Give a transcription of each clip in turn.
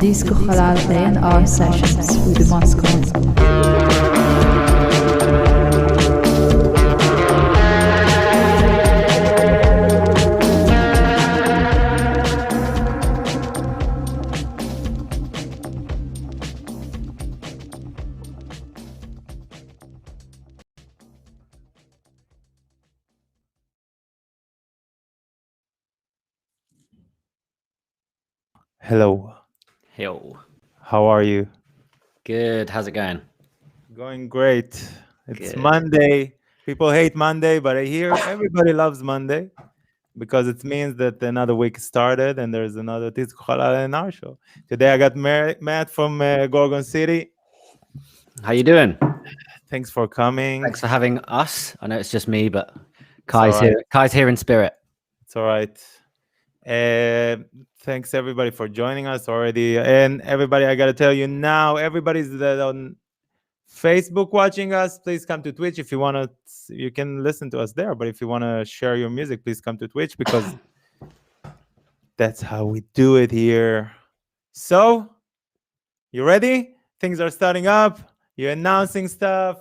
Disco Halal A&R sessions with Moscow. Hello. Yo. How are you? Good. How's it going? Going great. It's Good. Monday. People hate Monday, but I hear everybody loves Monday because it means that another week started and there's another Tizko Halal in our show. Today I got Matt from Gorgon City. How you doing? Thanks for coming. Thanks for having us. I know it's just me, but all Kai's right. here. Kai's here in spirit. It's all right. Thanks everybody for joining us already. And everybody, I got to tell you now, everybody's on Facebook watching us, please come to Twitch. If you want to, you can listen to us there. But if you want to share your music, please come to Twitch because that's how we do it here. So, you ready? Things are starting up. You're announcing stuff.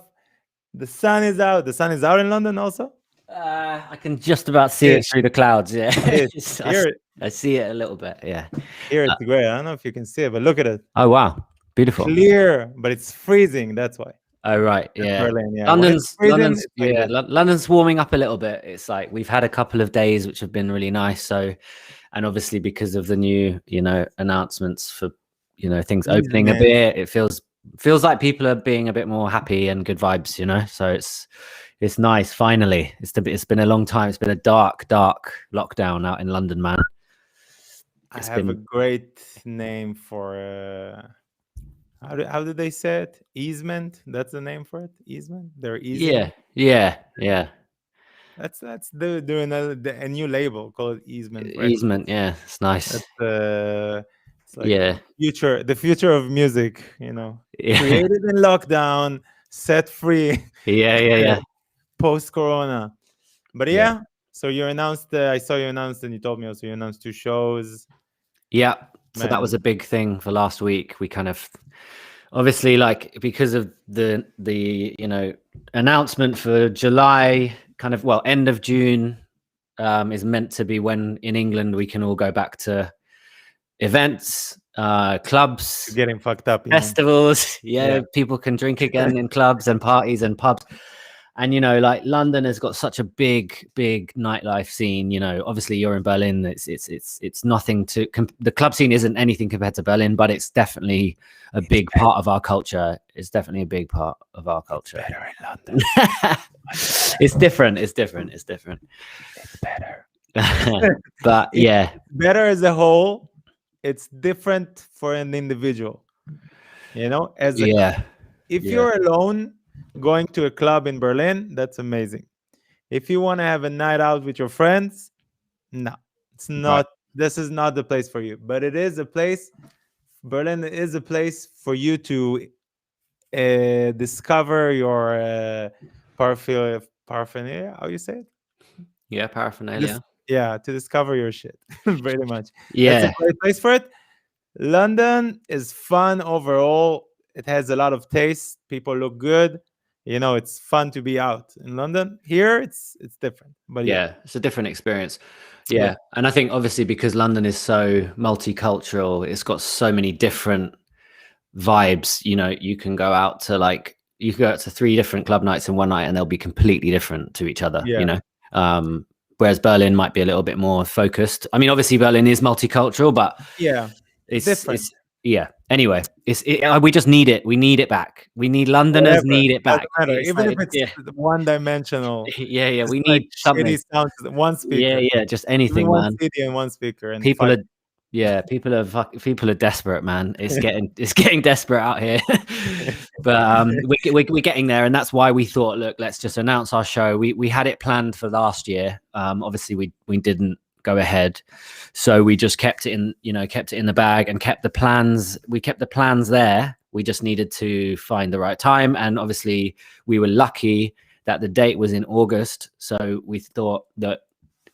The sun is out. The sun is out in London also? I can just about see it through the clouds. Yeah. I see it a little bit. Yeah. Here it's great. I don't know if you can see it, but look at it. Oh, wow. Beautiful. Clear, but it's freezing. That's why. Oh, right. Yeah. Berlin, yeah. London's warming up a little bit. It's like we've had a couple of days which have been really nice. So, and obviously because of the new, announcements for, things opening a bit, it feels like people are being a bit more happy and good vibes, So it's nice. Finally, it's been a long time. It's been a dark lockdown out in London, man. I have a great name for how do they say it? Easement. That's the name for it. Easement. They're easement. Yeah. That's doing a new label called Easement. Easement. Yeah, it's nice. It's like the future of music. Created in lockdown, set free. Yeah. Post Corona, but So you announced. I saw you announced, and you told me also you announced 2 shows. Yeah. So that was a big thing for last week. We kind of obviously because of the announcement for July, kind of end of June is meant to be when in England we can all go back to events, clubs, getting fucked up, festivals. People can drink again in clubs and parties and pubs. And London has got such a big nightlife scene. Obviously you're in Berlin. It's nothing to the club scene isn't anything compared to Berlin, but it's definitely a big part of our culture. It's definitely a big part of our culture. It's better in London. It's different. It's better. But it's better as a whole. It's different for an individual. If you're alone going to a club in Berlin, that's amazing. If you want to have a night out with your friends, no, it's not. Right. This is not the place for you. But it is a place. Berlin is a place for you to discover your paraphernalia. How you say it? Yeah, paraphernalia. To discover your shit, pretty much. Yeah, that's a great place for it. London is fun overall. It has a lot of taste. People look good. It's fun to be out in London. Here, it's different. But it's a different experience. Yeah. And I think obviously because London is so multicultural, it's got so many different vibes. You can go out to you can go out to 3 different club nights in one night, and they'll be completely different to each other. Whereas Berlin might be a little bit more focused. I mean, obviously Berlin is multicultural, but it's different. Anyway, we just need it. We need it back. We need Londoners need it back. Even if it's one-dimensional. Yeah. We need something. Sounds, one speaker. Yeah. Just anything, one man. CD and one speaker. And people are desperate, man. It's getting desperate out here. But we're getting there, and that's why we thought, look, let's just announce our show. We had it planned for last year. Obviously we didn't go ahead, so we just kept it in the bag and kept the plans. We kept the plans there. We just needed to find the right time, and obviously we were lucky that the date was in August, so we thought that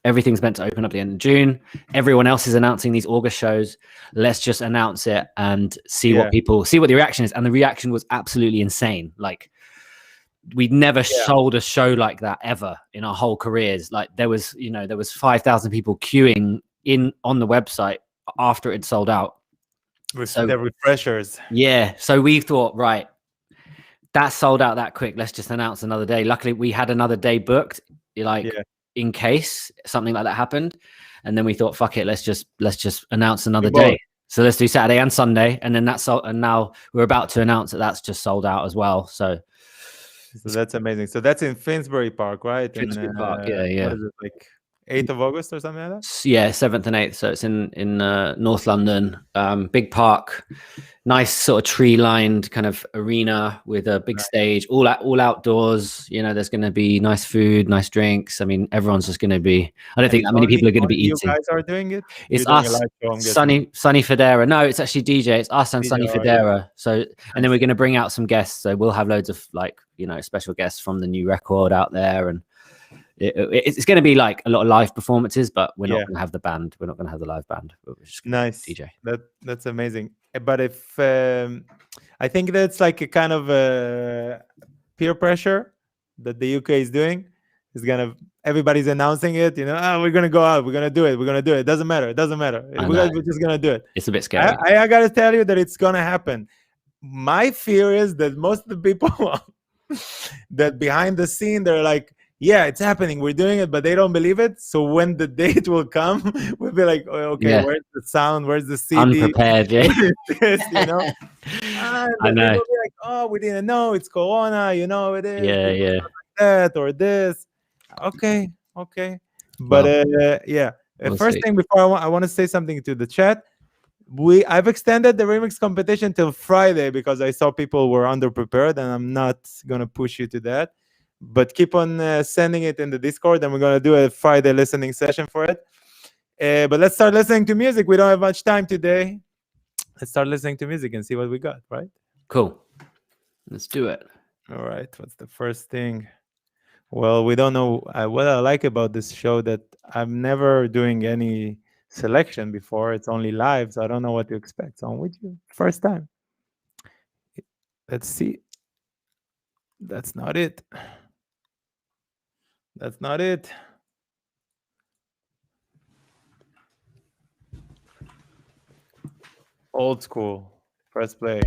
everything's meant to open up at the end of June. Everyone else is announcing these August shows. Let's just announce it and see what the reaction is. And the reaction was absolutely insane. Like, we'd never sold a show like that ever in our whole careers. Like, there was 5,000 people queuing in on the website after it had sold out. With the refreshers. Yeah. So we thought, right, that sold out that quick. Let's just announce another day. Luckily, we had another day booked, in case something like that happened. And then we thought, fuck it, let's just announce another day. So let's do Saturday and Sunday. And then and now we're about to announce that that's just sold out as well. So that's amazing. So that's in Finsbury Park, right? Finsbury Park, What is it, like 8th of August or something like that? Yeah, 7th and 8th. So it's in North London. Big park, nice sort of tree-lined kind of arena with a big stage, all outdoors. You know, there's going to be nice food, nice drinks. I mean, everyone's just going to be. I don't think that many people are going to be eating. You guys are doing it. It's us, Sunny Federa. No, it's actually DJ. It's us and Sunny Federa. Yeah. So, and then we're going to bring out some guests. So we'll have loads of special guests from the new record out there, and it's going to be like a lot of live performances, but we're not going to have the band. We're not going to have the live band. Nice DJ. That's amazing. But if I think that's like a kind of peer pressure that the UK is doing. Is everybody's announcing it. We're gonna go out. We're gonna do it. We're gonna do it. It doesn't matter. We're just gonna do it. It's a bit scary. I gotta tell you that it's gonna happen. My fear is that most of the people that behind the scene, they're like, yeah, it's happening, we're doing it, but they don't believe it. So when the date will come, we'll be like, oh, okay, where's the sound? Where's the CD? Unprepared, yeah. I know. People will be like, oh, we didn't know, it's Corona, it is. Yeah. Like that or this. Okay. But first thing before I want to say something to the chat. I've extended the remix competition till Friday because I saw people were underprepared, and I'm not gonna push you to that. But keep on sending it in the Discord, and we're going to do a Friday listening session for it. But let's start listening to music. We don't have much time today. Let's start listening to music and see what we got, right? Cool. Let's do it. All right. What's the first thing? Well, we don't know. What I like about this show that I'm never doing any selection before. It's only live, so I don't know what to expect. So I'm with you. First time. Let's see. That's not it. That's not it. Old school. Press play.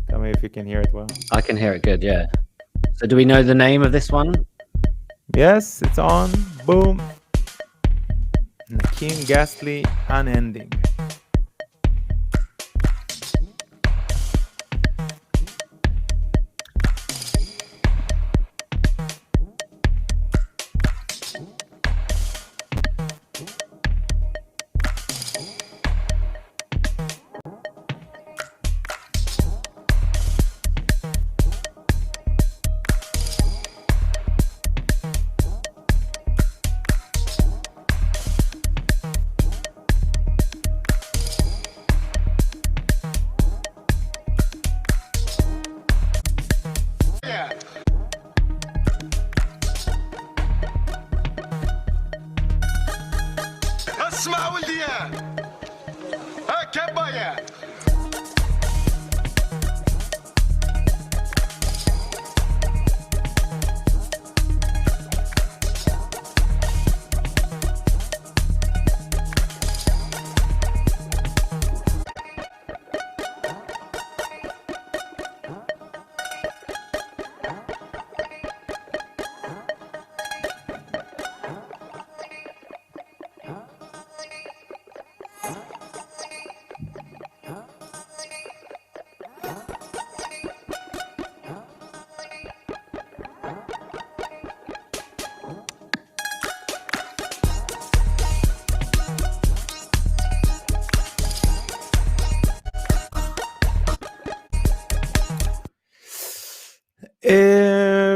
Tell me if you can hear it well. I can hear it good, yeah. So do we know the name of this one? Yes, it's on. Boom. Nakeem Ghastly, Unending.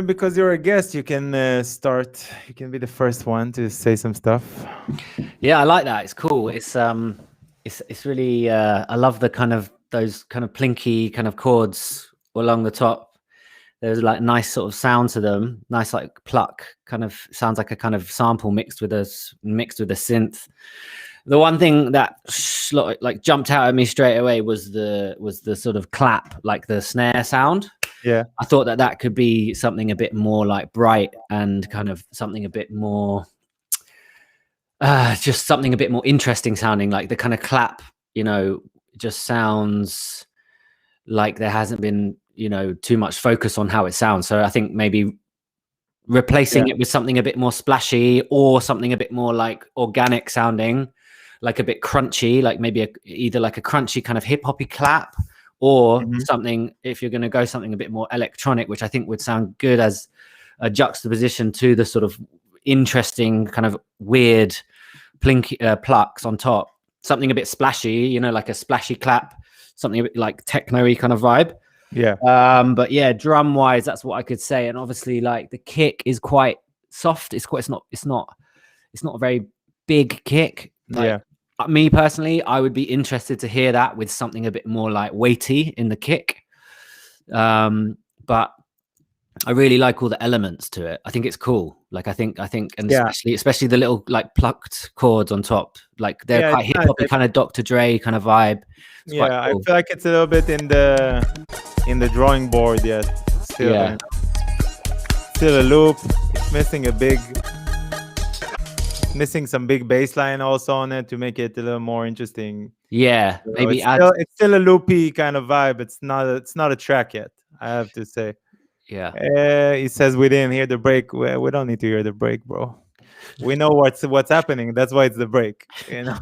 Because you're a guest, you can start. You can be the first one to say some stuff. Yeah, I like that. It's cool. It's really. I love the kind of those kind of plinky kind of chords along the top. There's like nice sort of sound to them, nice like pluck, kind of sounds like a kind of sample mixed with a synth. The one thing that like jumped out at me straight away was the sort of clap, like the snare sound. Yeah, I thought that could be something a bit more like bright and kind of something a bit more just something a bit more interesting sounding. Like the kind of clap, you know, just sounds like there hasn't been, you know, too much focus on how it sounds. So I think maybe replacing it with something a bit more splashy or something a bit more like organic sounding, like a bit crunchy, like maybe either like a crunchy kind of hip hoppy clap, or something, if you're going to go something a bit more electronic, which I think would sound good as a juxtaposition to the sort of interesting kind of weird plucks on top, something a bit splashy, you know, like a splashy clap, something a bit like techno-y kind of vibe. Yeah. But yeah, drum wise, that's what I could say. And obviously like the kick is quite soft. It's not a very big kick. Like, me personally, I would be interested to hear that with something a bit more like weighty in the kick. But I really like all the elements to it. I think it's cool. Like I think, and especially the little like plucked chords on top. Like they're quite hip hoppy, kind of Dr. Dre kind of vibe. It's cool. I feel like it's a little bit in the drawing board yet. Still, still a loop. It's missing some big bass line also on it to make it a little more interesting. Yeah, so maybe it's still a loopy kind of vibe. It's not a track yet, I have to say. Yeah. He says we didn't hear the break. We don't need to hear the break, bro. We know what's happening. That's why it's the break, you know.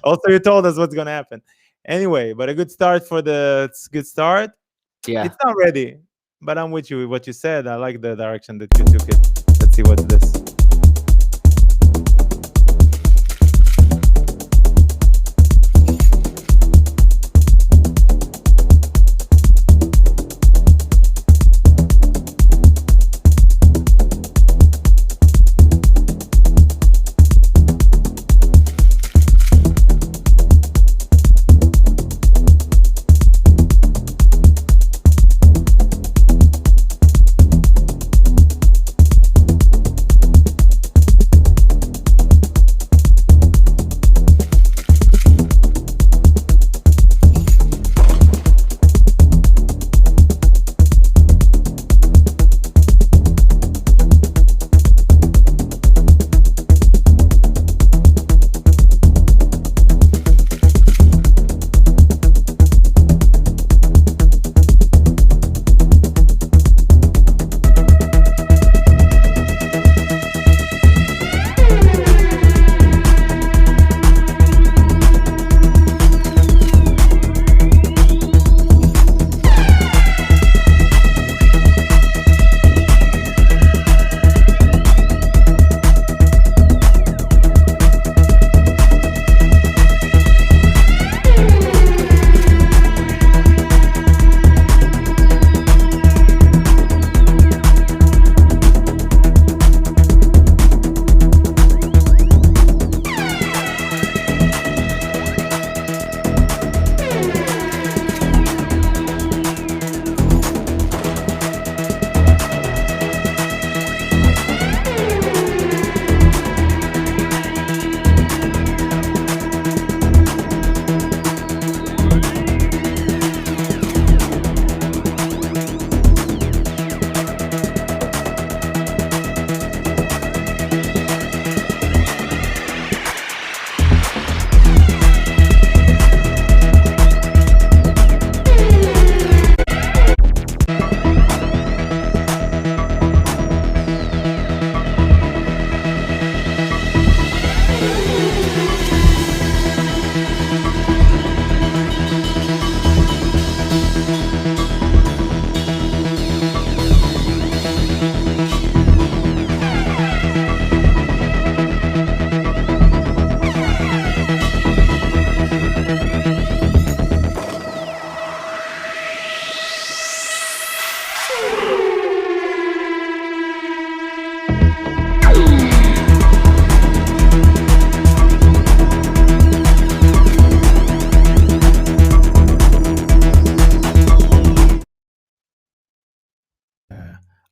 Also, you told us what's gonna happen. Anyway, but a good start good start. Yeah. It's not ready, but I'm with you with what you said. I like the direction that you took it. Let's see what's this.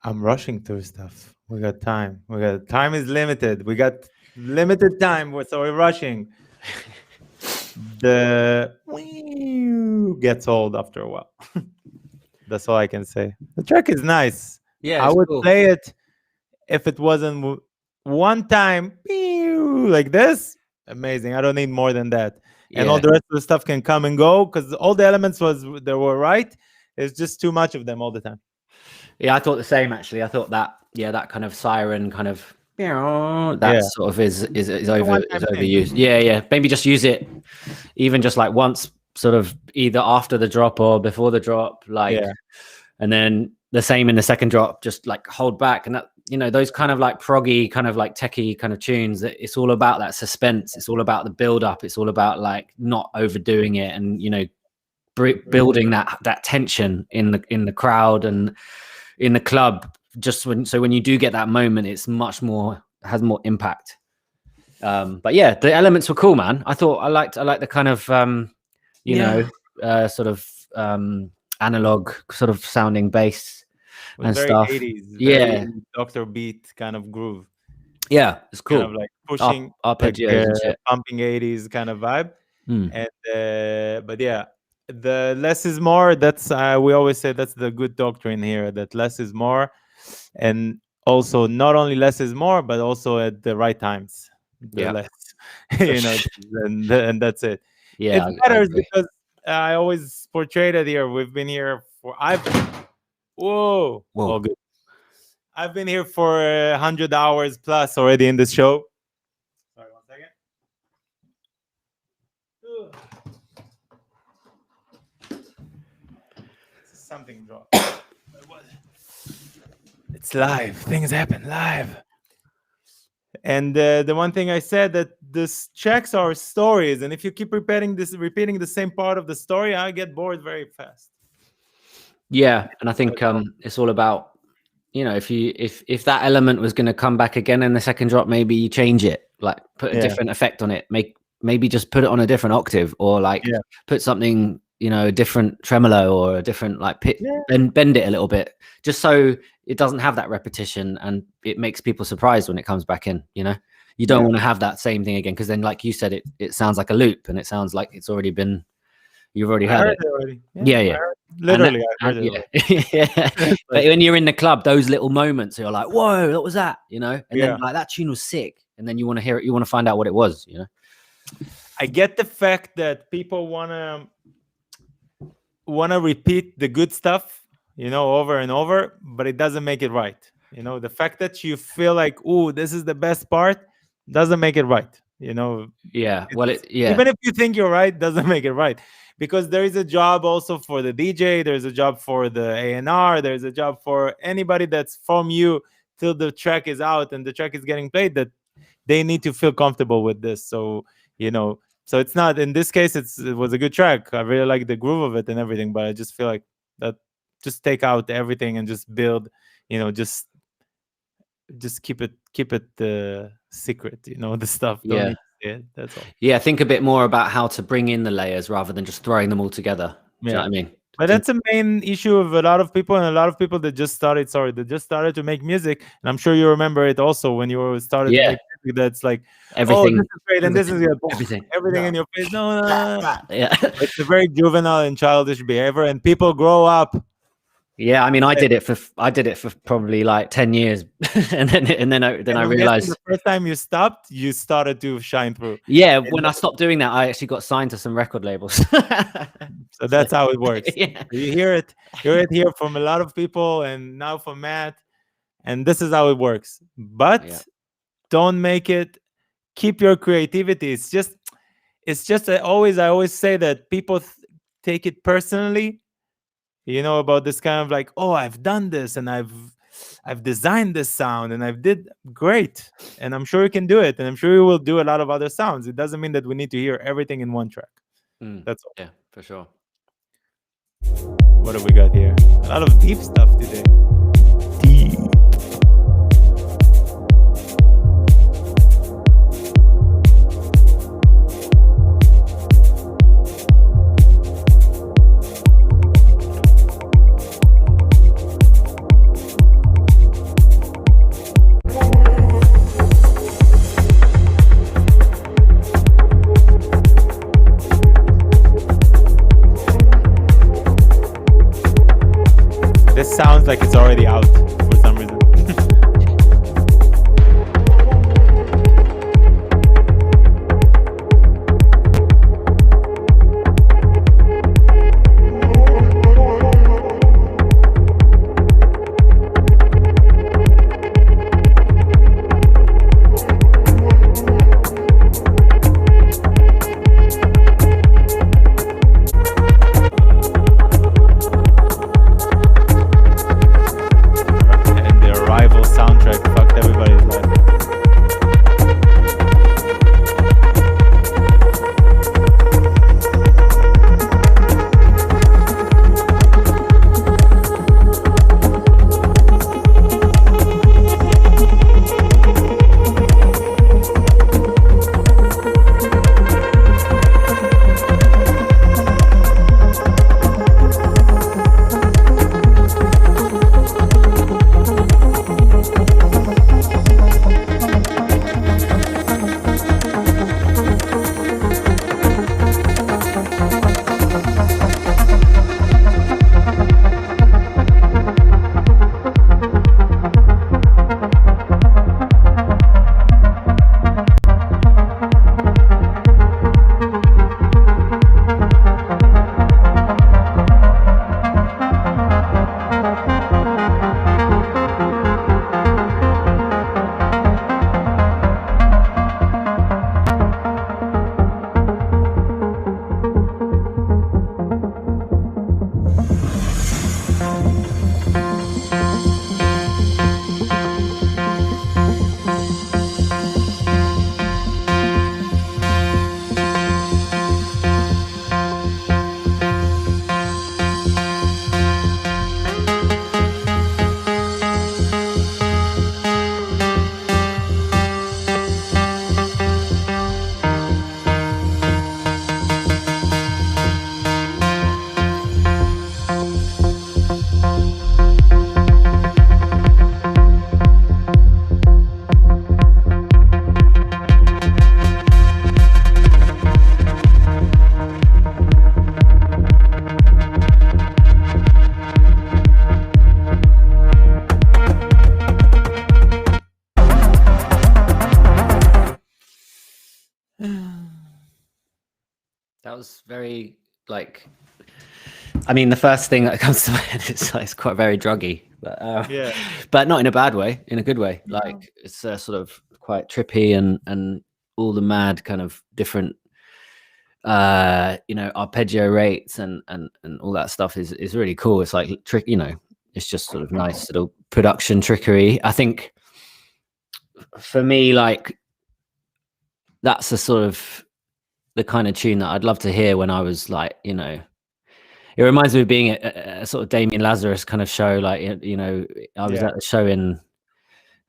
I'm rushing through stuff. We got time. Time is limited. We got limited time, so we're rushing. The gets old after a while. That's all I can say. The track is nice. Yeah, I it's would cool. play it if it wasn't one time like this. Amazing. I don't need more than that. And all Yeah. the rest of the stuff can come and go because all the elements they were right. It's just too much of them all the time. Yeah, I thought the same actually. I thought that that kind of siren kind of that sort of is overused. Yeah. Maybe just use it even just like once, sort of either after the drop or before the drop, like, and then the same in the second drop, just like hold back. And that, those kind of like proggy, kind of like techie kind of tunes, that it's all about that suspense. It's all about the build up. It's all about like not overdoing it and, building that tension in the crowd and in the club, just when you do get that moment, it's much more, has more impact. But yeah, the elements were cool, man. I liked the kind of sort of analog sort of sounding bass and very stuff. 80s, very Dr. Beat kind of groove. Yeah, it's cool. Kind of like pushing arpeggios and shit. Pumping 80s kind of vibe. And but yeah, the less is more. That's we always say that's the good doctrine here, that less is more. And also not only less is more, but also at the right times. The less, and that's it. Yeah, it matters because I always portrayed it here. We've been here for Whoa. Oh, good. I've been here for 100 hours plus already in this show. Sorry, 1 second. Something dropped. It's live. Things happen live. And the one thing I said, that this checks our stories, and if you keep repeating the same part of the story, I get bored very fast. Yeah, and I think it's all about, if that element was going to come back again in the second drop, maybe you change it, like put a different effect on it, maybe just put it on a different octave, or like put something, a different tremolo or a different like pitch, and bend it a little bit, just so it doesn't have that repetition and it makes people surprised when it comes back in. You don't want to have that same thing again, because then, like you said, it sounds like a loop, and it sounds like it's already been, you've already heard it. Already. Yeah. Literally, I heard it. Yeah. But when you're in the club, those little moments, you're like, whoa, what was that? And then like that tune was sick, and then you want to hear it, you want to find out what it was. I get the fact that people want to repeat the good stuff, over and over, but it doesn't make it right. The fact that you feel like, "Ooh, this is the best part," doesn't make it right. Yeah. Well, even if you think you're right, doesn't make it right, because there is a job also for the DJ. There's a job for the A&R. There's a job for anybody that's from you till the track is out and the track is getting played, that they need to feel comfortable with this. So so it's not, in this case, it was a good track. I really like the groove of it and everything, but I just feel like that, just take out everything and just build, just keep it secret, the stuff. Don't need to say it. That's all. Yeah, think a bit more about how to bring in the layers rather than just throwing them all together. Do you know what I mean? But that's a main issue of a lot of people, and a lot of people that just started to make music. And I'm sure you remember it also when you started to make music. That's like everything. Oh, this is great, and this is everything in your face. No. Yeah, it's a very juvenile and childish behavior, and people grow up. Yeah, I mean, I did it for probably like 10 years, and then I realized the first time you stopped, you started to shine through. Yeah, when I stopped doing that, I actually got signed to some record labels. So that's how it works. You hear it here from a lot of people, and now from Matt, and this is how it works. But don't make it. Keep your creativity. It's just I always say that people take it personally. About this kind of like, oh, I've done this and I've designed this sound and I've did great, and I'm sure you can do it, and I'm sure you will do a lot of other sounds. It doesn't mean that we need to hear everything in one track. That's all. Yeah, for sure. What do we got here? A lot of deep stuff today. Deep. sounds like it's already out for some reason. And the Arrival soundtrack fucked everybody's life. That was very like. I mean, the first thing that comes to my head is it's quite very druggy, but Yeah. but not in a bad way, in a good way. Like it's sort of quite trippy and all the mad kind of different, arpeggio rates and all that stuff is really cool. It's like trick, it's just sort of nice little production trickery. I think for me, like that's a sort of the kind of tune that I'd love to hear when I was like, it reminds me of being at a sort of Damien Lazarus kind of show. Like, I was at a show in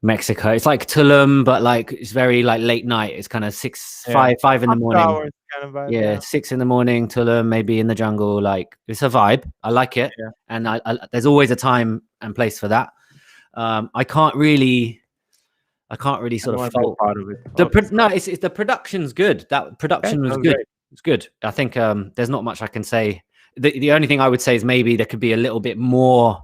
Mexico. It's like Tulum, but like it's very like late night. It's kind of 5 in the morning. Hours kind of vibe, 6 in the morning, Tulum, maybe in the jungle. Like it's a vibe. I like it, and I there's always a time and place for that. I can't really sort of fault part of it. it's the production's good. That production was good. Great. It's good. I think there's not much I can say. The only thing I would say is maybe there could be a little bit more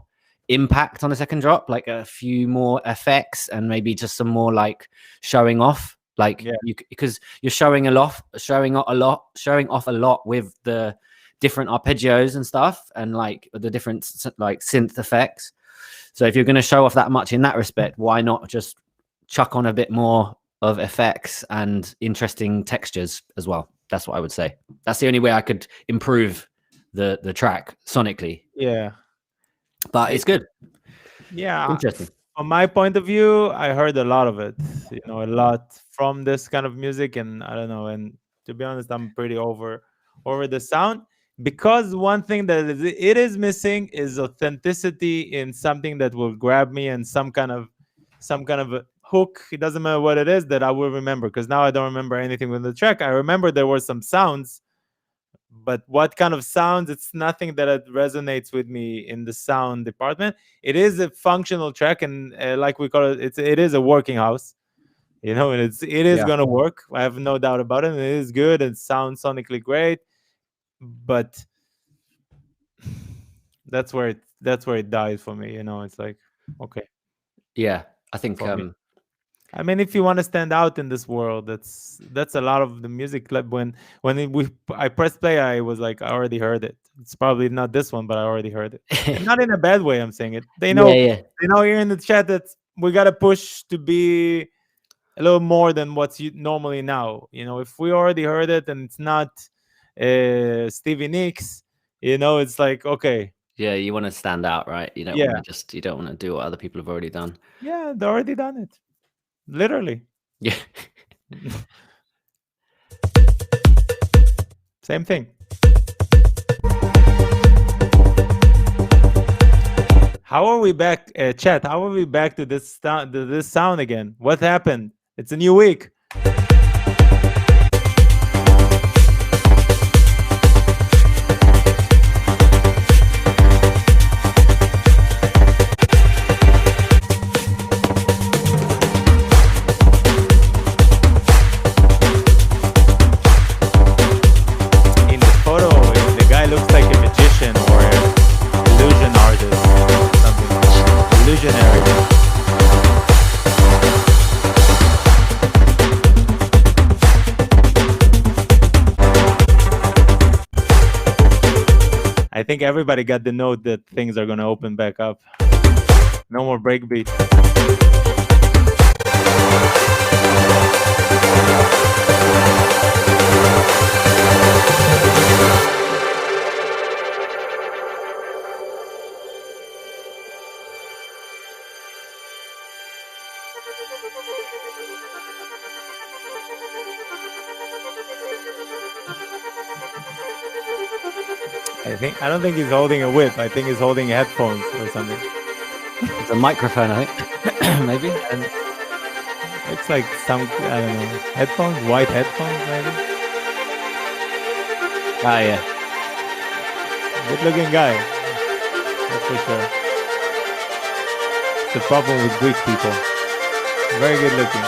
impact on the second drop, like a few more effects and maybe just some more like showing off, like because you're showing off a lot with the different arpeggios and stuff and like the different like synth effects. So if you're going to show off that much in that respect, why not just chuck on a bit more of effects and interesting textures as well? That's what I would say. That's the only way I could improve the track sonically. But it's good. Interesting. From my point of view, I heard a lot of it, a lot from this kind of music, and I don't know, and to be honest, I'm pretty over the sound, because one thing that it is missing is authenticity in something that will grab me and some kind of a hook. It doesn't matter what it is that I will remember, because now I don't remember anything with the track. I remember there were some sounds, but what kind of sounds? It's nothing that resonates with me in the sound department. It is a functional track, and like we call it, it is a working house, and it is gonna work. I have no doubt about it. And it is good. It sounds sonically great, but that's where that's where it died for me. It's like, okay, Yeah, I think for me. I mean, if you want to stand out in this world, that's a lot of the music. Like I pressed play, I was like, I already heard it. It's probably not this one, but I already heard it, and not in a bad way. I'm saying it. They know. yeah. They know here in the chat that we gotta push to be a little more than what's normally now. If we already heard it and it's not Stevie Nicks, it's like, okay, Yeah, you want to stand out, right? You don't want to you don't want to do what other people have already done. yeah, they already done it, literally. Yeah. Same thing. How are we back, chat? How are we back to this sound again? What happened? It's a new week. In the photo, the guy looks like a magician or an illusion artist or something. Illusionary. I think everybody got the note that things are going to open back up. No more breakbeat. I don't think he's holding a whip. I think he's holding headphones or something. It's a microphone, I think. Maybe. And it's like some, I don't know, headphones, white headphones, maybe. Ah, yeah. Good-looking guy. That's for sure. It's a problem with Greek people. Very good-looking.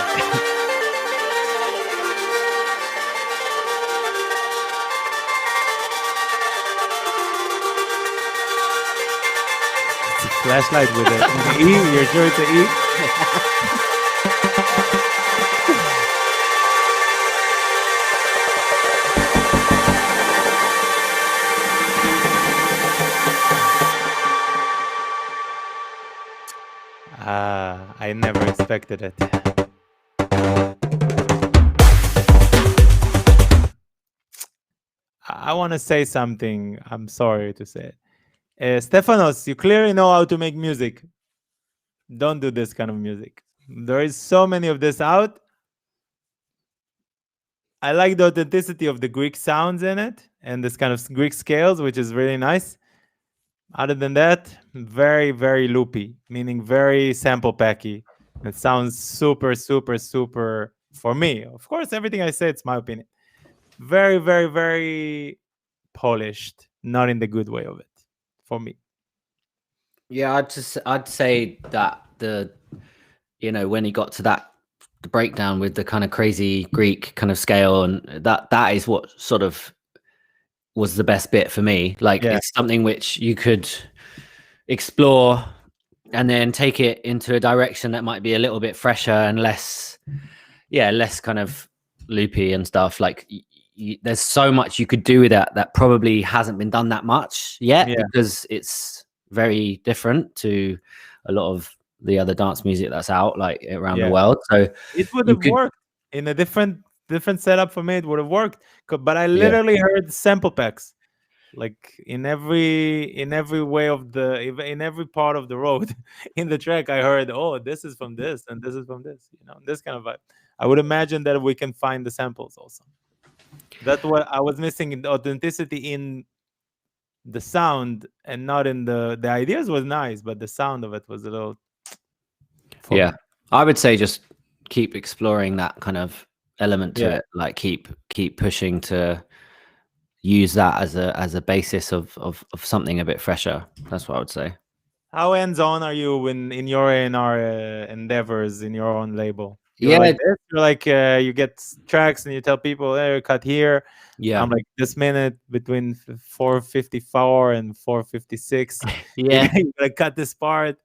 Flashlight with it. E? You're sure it's an E? I never expected it. I want to say something. I'm sorry to say it. Stefanos, you clearly know how to make music. Don't do this kind of music. There is so many of this out. I like the authenticity of the Greek sounds in it and this kind of Greek scales, which is really nice. Other than that, very, very loopy, meaning very sample packy. It sounds super, super, super for me. Of course, everything I say, it's my opinion. Very, very, very polished, not in the good way of it. For me. Yeah, I'd say that when he got to the breakdown with the kind of crazy Greek kind of scale, and that is what sort of was the best bit for me. Like it's something which you could explore and then take it into a direction that might be a little bit fresher and less kind of loopy and stuff. Like there's so much you could do with that probably hasn't been done that much yet because it's very different to a lot of the other dance music that's out like around the world. So it would have worked in a different setup for me. It would have worked, but I literally heard sample packs like in every way of in every part of the road in the track. I heard, oh, this is from this and this is from this, this kind of vibe. I would imagine that we can find the samples also. That's what I was missing, in the authenticity in the sound and not in the ideas was nice, but the sound of it was a little I would say just keep exploring that kind of element to it, like keep pushing to use that as a basis of something a bit fresher. That's what I would say. How hands-on are you in your A&R endeavors in your own label? You're Yeah, like this. You're like you get tracks and you tell people, hey, cut here. yeah, I'm like this minute between 4:54 and 4:56. yeah, You gotta cut this part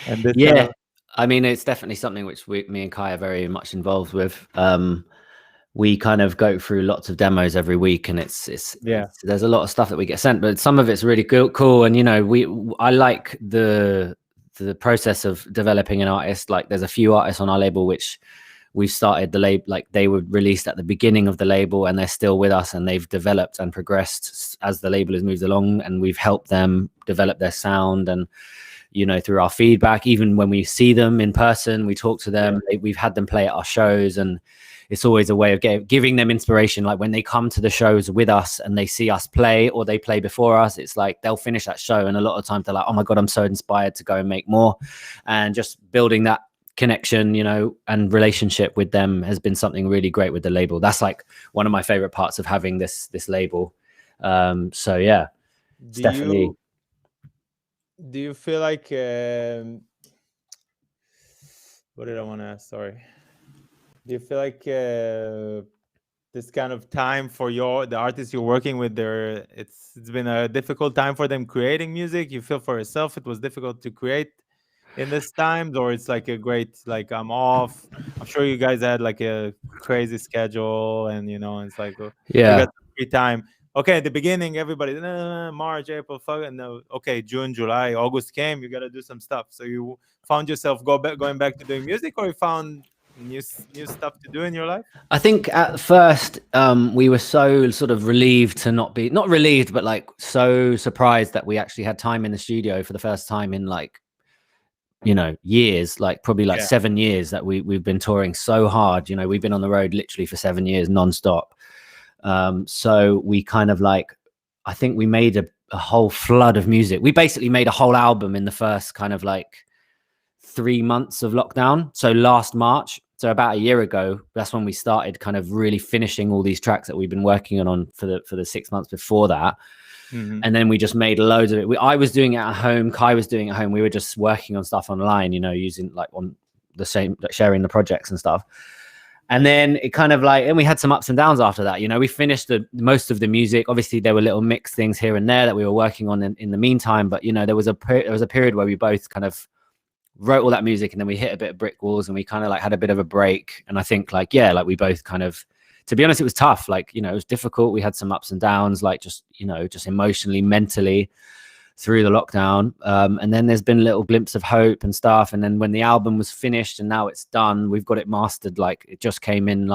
and this. yeah. I mean, it's definitely something which me and Kai are very much involved with. We kind of go through lots of demos every week, and there's a lot of stuff that we get sent, but some of it's really cool. And I like the process of developing an artist. Like, there's a few artists on our label which we've started the label, like they were released at the beginning of the label, and they're still with us, and they've developed and progressed as the label has moved along, and we've helped them develop their sound. And through our feedback, even when we see them in person, we talk to them. We've had them play at our shows, and it's always a way of giving them inspiration. Like, when they come to the shows with us and they see us play, or they play before us, it's like they'll finish that show, and a lot of times they're like, oh my God, I'm so inspired to go and make more. And just building that connection, and relationship with them has been something really great with the label. That's like one of my favorite parts of having this label. So yeah, it's definitely. Do you feel like what did I want to ask? Sorry. Do you feel like this kind of time for the artists you're working with, it's been a difficult time for them creating music? You feel for yourself it was difficult to create in this times, or it's like a great, like, I'm off? I'm sure you guys had like a crazy schedule, and it's like you got free time. Okay, at the beginning, everybody, March, April, and okay, June, July, August came, you got to do some stuff. So you found yourself going back to doing music, or you found new stuff to do in your life? I think at first we were so sort of relieved to not relieved, but like so surprised that we actually had time in the studio for the first time in like years, like probably like 7 years that we've been touring so hard. We've been on the road literally for 7 years non-stop. So we kind of like, I think we made a whole flood of music. We basically made a whole album in the first kind of like 3 months of lockdown. So last March, so about a year ago, that's when we started kind of really finishing all these tracks that we've been working on for the 6 months before that. Mm-hmm. And then we just made loads of it. I was doing it at home. Kai was doing it at home. We were just working on stuff online, using like on the same, like sharing the projects and stuff. And then it kind of like, and we had some ups and downs after that. We finished most of the music. Obviously, there were little mixed things here and there that we were working on in the meantime. But there was a period where we both kind of wrote all that music, and then we hit a bit of brick walls, and we kind of like had a bit of a break. And I think like, like we both kind of, to be honest, it was tough. Like, it was difficult. We had some ups and downs, like just emotionally, mentally through the lockdown. And then there's been a little glimpse of hope and stuff. And then when the album was finished and now it's done, we've got it mastered. Like, it just came in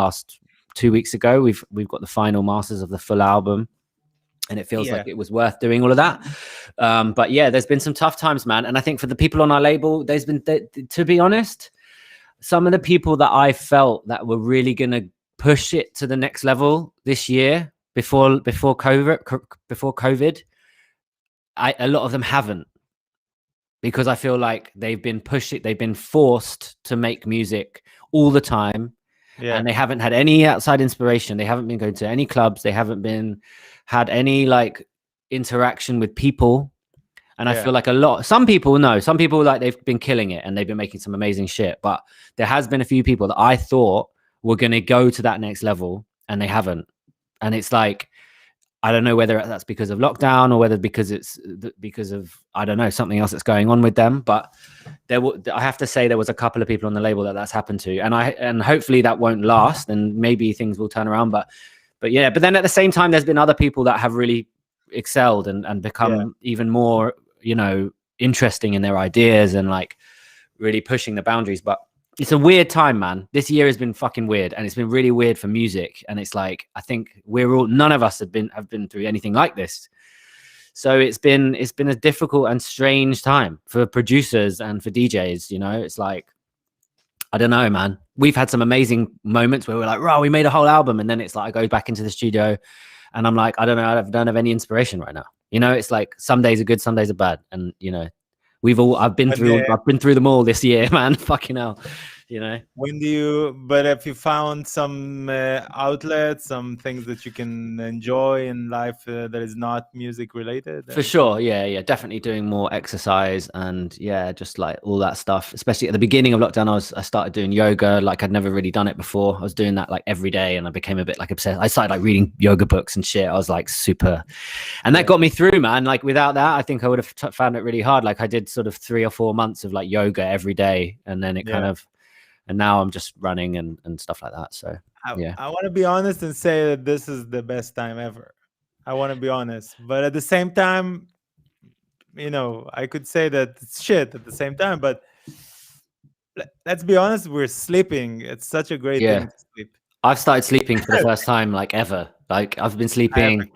2 weeks ago. We've got the final masters of the full album. And it feels like it was worth doing all of that. But yeah, there's been some tough times, man. And I think for the people on our label, there's been, to be honest, some of the people that I felt that were really going to push it to the next level this year before COVID, a lot of them haven't, because I feel like they've been forced to make music all the time. And they haven't had any outside inspiration. They haven't been going to any clubs. They haven't had any like interaction with people. And I feel like some people like they've been killing it and they've been making some amazing shit. But there has been a few people that I thought were going to go to that next level, and they haven't. And it's like, I don't know whether that's because of lockdown or whether because of, I don't know, something else that's going on with them. But I have to say there was a couple of people on the label that's happened to, and hopefully that won't last, and maybe things will turn around. But then at the same time, there's been other people that have really excelled and become even more, interesting in their ideas and like really pushing the boundaries. But it's a weird time, man. This year has been fucking weird, and it's been really weird for music. And it's like, I think none of us have been through anything like this. So it's been a difficult and strange time for producers and for DJs. It's like, I don't know, man. We've had some amazing moments where we're like, "Wow, we made a whole album," and then it's like I go back into the studio, and I'm like, I don't know, I don't have any inspiration right now. It's like some days are good, some days are bad, and I've been through them all this year, man. Fucking hell. you know. When do you? But if you found some outlets, some things that you can enjoy in life that is not music related, For sure, yeah, definitely doing more exercise and just like all that stuff. Especially at the beginning of lockdown, I started doing yoga. Like I'd never really done it before. I was doing that like every day, and I became a bit like obsessed. I started like reading yoga books and shit. I was like super, and that got me through, man. Like without that, I think I would have found it really hard. Like I did sort of 3 or 4 months of like yoga every day, and then it kind of, and now I'm just running and stuff like that. So I want to be honest and say that this is the best time ever. I want to be honest, but at the same time, I could say that it's shit at the same time, but let's be honest, we're sleeping. It's such a great thing to sleep. I've started sleeping for the first time like ever. Like I've been sleeping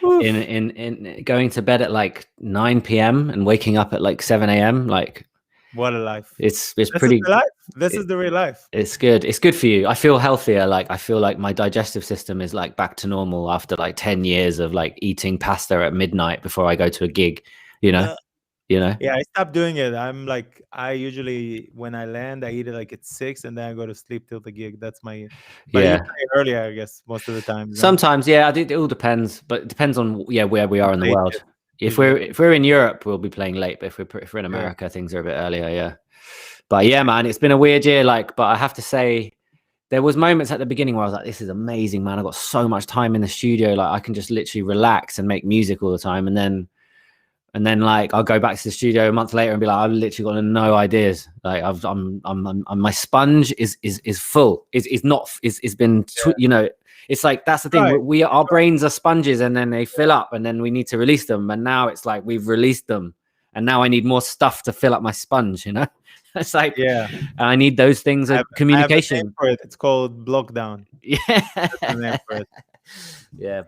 in going to bed at like 9 p.m. and waking up at like 7 a.m. Like what a life. It's this pretty is the life. This is the real life. It's good. It's good for you. I feel healthier. Like I feel like my digestive system is like back to normal after like 10 years of like eating pasta at midnight before I go to a gig, Yeah, I stopped doing it. I'm like, I usually when I land, I eat it like at 6 and then I go to sleep till the gig. That's my but you play earlier, I guess, most of the time. Sometimes, I think it all depends, but it depends on where we are in the world. If we're in Europe, we'll be playing late, but if we're in America, things are a bit earlier, But man, it's been a weird year, like, but I have to say there was moments at the beginning where I was like, this is amazing, man. I got so much time in the studio. Like I can just literally relax and make music all the time. And then like, I'll go back to the studio a month later and be like, I've literally got no ideas. Like I'm my sponge is full. It's been, it's like, that's the thing. Our brains are sponges and then they fill up and then we need to release them. And now it's like, we've released them and now I need more stuff to fill up my sponge, It's like, I need those things of communication. I have a name for it. It's called blockdown. Yeah. That's the name for it.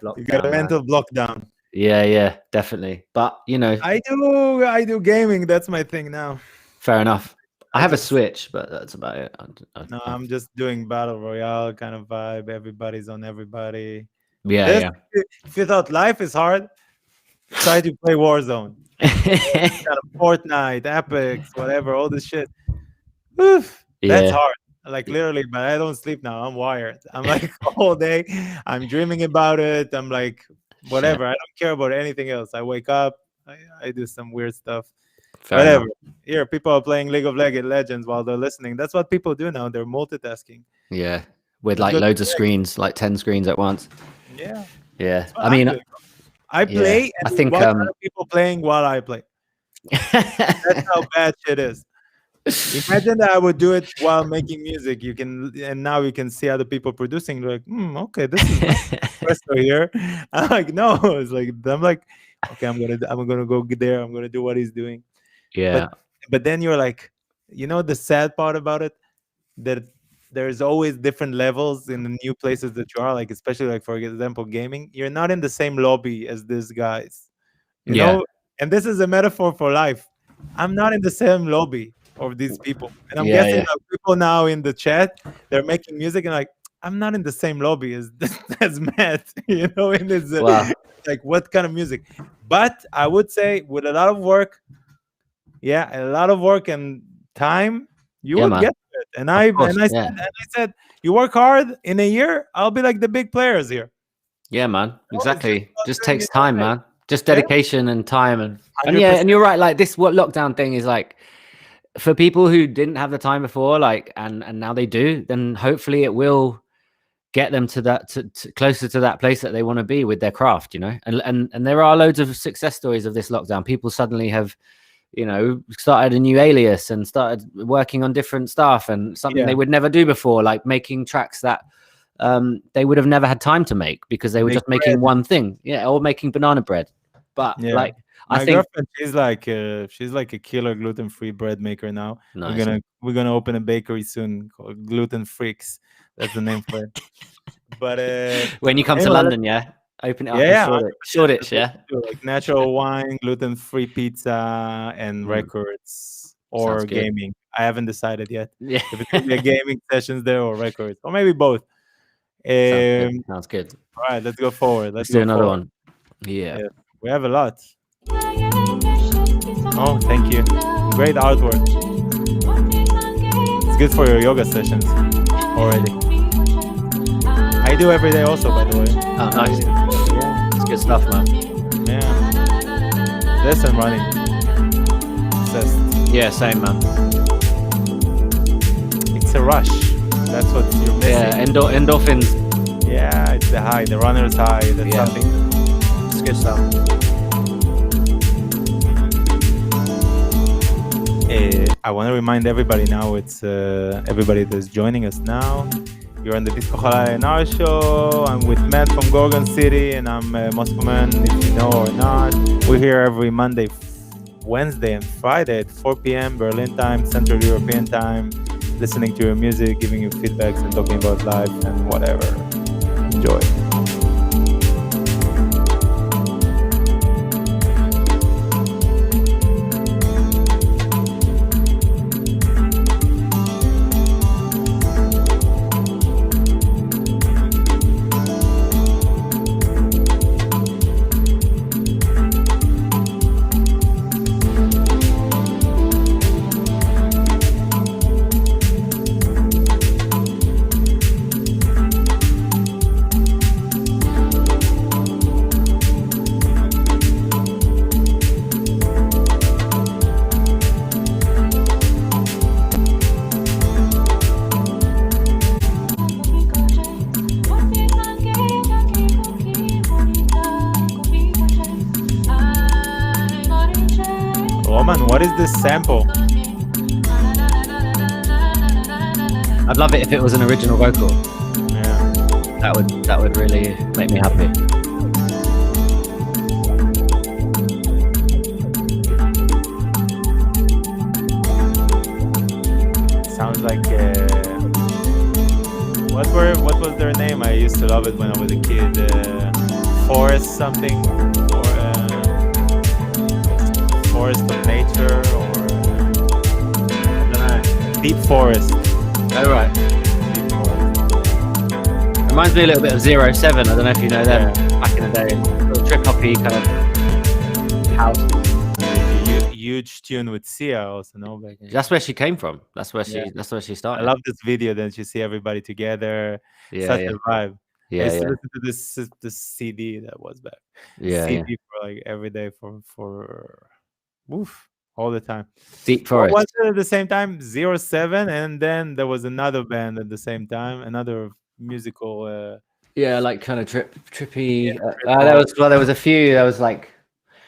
Blockdown. You got a mental blockdown. Yeah, definitely. But I do gaming. That's my thing now. Fair enough. I have a Switch, but that's about it. I'm just doing battle royale kind of vibe. Everybody's on everybody. Yeah. If you thought life is hard, try to play Warzone. Kind of Fortnite, Apex, whatever, all this shit. Oof, that's hard. Like literally, but I don't sleep now. I'm wired. I'm like all day. I'm dreaming about it. I'm like, whatever. I don't care about anything else. I wake up. I do some weird stuff. Whatever. Here, people are playing League of Legends while they're listening. That's what people do now. They're multitasking. Yeah, with like loads of screans, like 10 screens at once. Yeah. I mean, I play and I think other people playing while I play. That's how bad shit is. Imagine that I would do it while making music. And now you can see other people producing. Like, okay, this is espresso here. I'm like, no, it's like I'm like, okay, I'm gonna go there. I'm gonna do what he's doing. Yeah. But then you're like, the sad part about it, that there's always different levels in the new places that you are, like especially like for example gaming. You're not in the same lobby as these guys, you know. And this is a metaphor for life. I'm not in the same lobby of these people, and I'm guessing that people now in the chat, they're making music and like, I'm not in the same lobby as Matt, in this like what kind of music. But I would say with a lot of work, and time, you would get it. And I said, you work hard, in a year, I'll be like the big players here. Yeah, man. Exactly. Just takes time, man. Just dedication and time and and you're right. Like what lockdown thing is like for people who didn't have the time before, like and now they do. Then hopefully it will get them to that to closer to that place that they want to be with their craft. And there are loads of success stories of this lockdown. People suddenly have started a new alias and started working on different stuff and something they would never do before, like making tracks that they would have never had time to make because they were just making one thing, or making banana bread. But like my girlfriend, she's like a killer gluten-free bread maker now. Nice. We're gonna open a bakery soon called Gluten Freaks. That's the name for it. But when you come to London, open it up in Shoreditch, like natural wine, gluten-free pizza, and records or gaming. I haven't decided yet. If it's gonna be a gaming sessions there or records, or maybe both. Sounds good. All right, let's go forward. Let's do another one. Yeah, we have a lot. Oh, thank you. Great artwork. It's good for your yoga sessions already. I do every day also, by the way. Oh, nice. Yeah. It's good stuff, man. Yeah. This and running. Obsessed. Yeah, same, man. It's a rush. That's what you're missing. Yeah, endorphins. Yeah, it's the high, the runner's high. That's Yeah. something. It's good stuff. I want to remind everybody now, it's everybody that's joining us now. You're on the Disco Halal and our show. I'm with Matt from Gorgon City, and I'm Moscow Man, if you know or not. We're here every Monday, Wednesday, and Friday at 4 p.m. Berlin time, Central European time, listening to your music, giving you feedbacks, and talking about life and whatever. Enjoy. Roman, what is this sample? I'd love it if it was an original vocal. Yeah. That would really make me happy. Sounds like what was their name? I used to love it when I was a kid. Forest something, or Forest of Nature, or I don't know. Deep Forest. Oh right. Deep Forest. Reminds me a little bit of 07. I don't know if you know them. Yeah. Back in the day, little trip hoppy kind of house. Huge tune with Sia also, no? Back in- That's where she came from. That's where she. Yeah. That's where she I started. love this video. Then you see everybody together. Yeah, Such yeah, a vibe. I yeah, used to yeah, listen to this CD that was back. yeah, yeah. CD for like every day for woof, all the time. Deep What Forest. was it at the same time? 07, and then there was another band at the same time, another musical. Yeah, like kind of trippy. Yeah, There was a few. There was like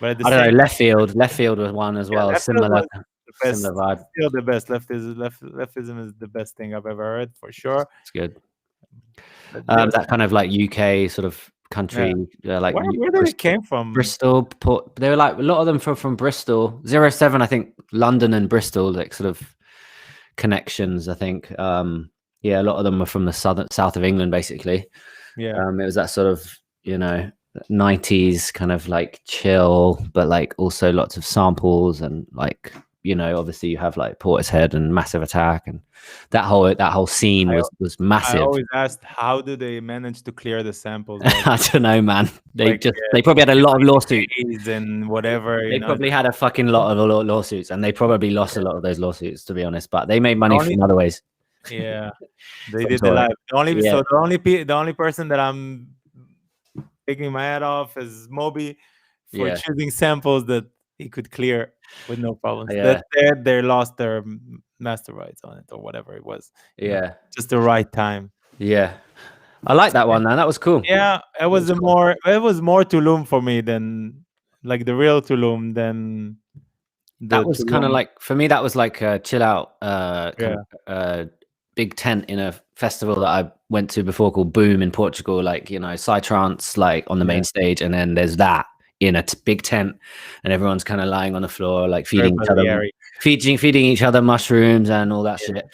but at the I don't same know. Left Field. Left Field was one as yeah, well. Left Field Similar, was the best, similar vibe. still the best. Leftism is the best thing I've ever heard for sure. It's good. But this- That kind of like UK sort of country, like where did it came from? Bristol. Port. They were like a lot of them from Bristol. 07, I think London and Bristol, like sort of connections. I think. Yeah, a lot of them were from the south of England, basically. Yeah, It was that sort of 90s kind of like chill, but like also lots of samples and like obviously you have like Portishead and Massive Attack, and that whole scene was I massive. always asked, how do they manage to clear the samples? I don't know, man. They Like, they probably had a lot of lawsuits. And whatever. They probably had a fucking lot of lawsuits, and they probably lost a lot of those lawsuits, to be honest. But they made money from other ways. Yeah, they did the Sorry. live. Yeah. So the only person that I'm taking my head off is Moby for Yeah. choosing samples that he could clear with no problems. Yeah. That they lost their master rights on it or whatever it was. Yeah, Just the right time. yeah. I like that one, man. That was cool. Yeah, it was more Tulum for me than like the real Tulum than That was kind of Tulum. like, for me, that was like a chill out kind of, big tent in a festival that I went to before called Boom in Portugal, like psytrance like on the main stage, and then there's that in a big tent, and everyone's kind of lying on the floor like feeding each other mushrooms and all that shit.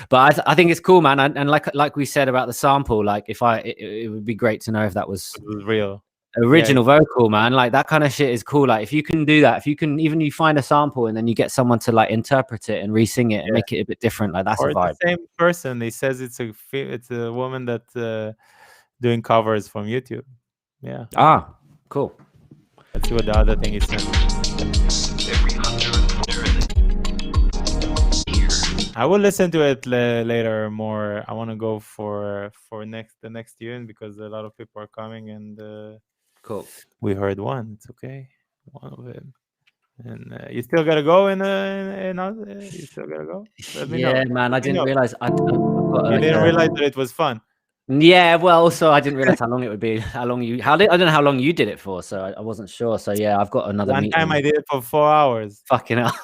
But I think it's cool, man. And like we said about the sample, like it would be great to know if that was It was real. original vocal, man. Like that kind of shit is cool. Like if you can do that, if you can you find a sample and then you get someone to like interpret it and re-sing it and make it a bit different, like that's Or a vibe. the same person. He says it's a woman that doing covers from YouTube. Yeah, Ah, cool. let's see what the other thing is saying. Every hunter and hunter in the ears. I will listen to it later more. I want to go for the next tune because a lot of people are coming and Cool. we heard one. It's okay, one of them. And you still gotta go you still gotta go. Let me know. Yeah, man. I Let me didn't know. realize I've got You like didn't realize that it was fun. Yeah, well, also I didn't realize how long it would be. I don't know how long you did it for, so I wasn't sure. So yeah, I've got another One meeting. time I did it for 4 hours. Fucking hell.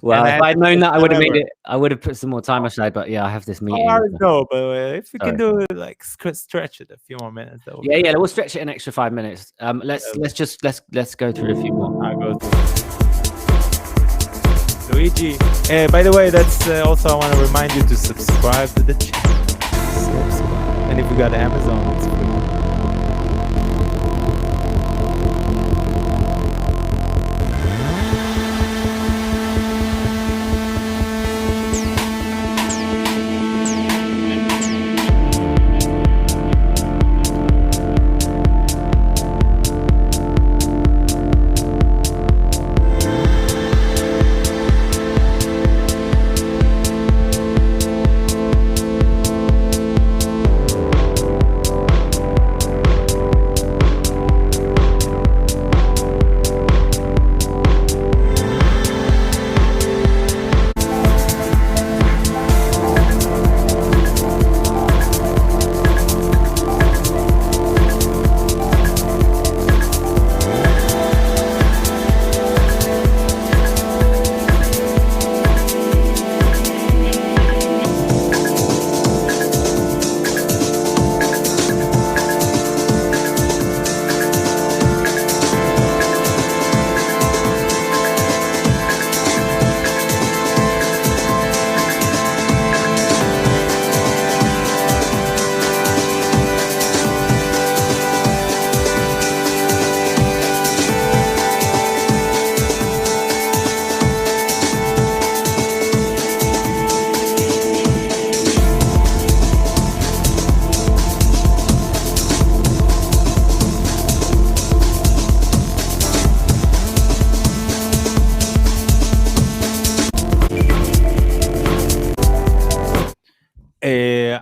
Well, if I'd known that, I would have made it. I would have put some more time aside. But yeah, I have this meeting. 4 hours, no, but if you Sorry. can do it, like stretch it a few more minutes. That would be Yeah, we'll stretch it an extra 5 minutes. Let's go through a few more. I'll go through. Luigi, by the way, that's also I want to remind you to subscribe to the channel. And if you got Amazon, it's free.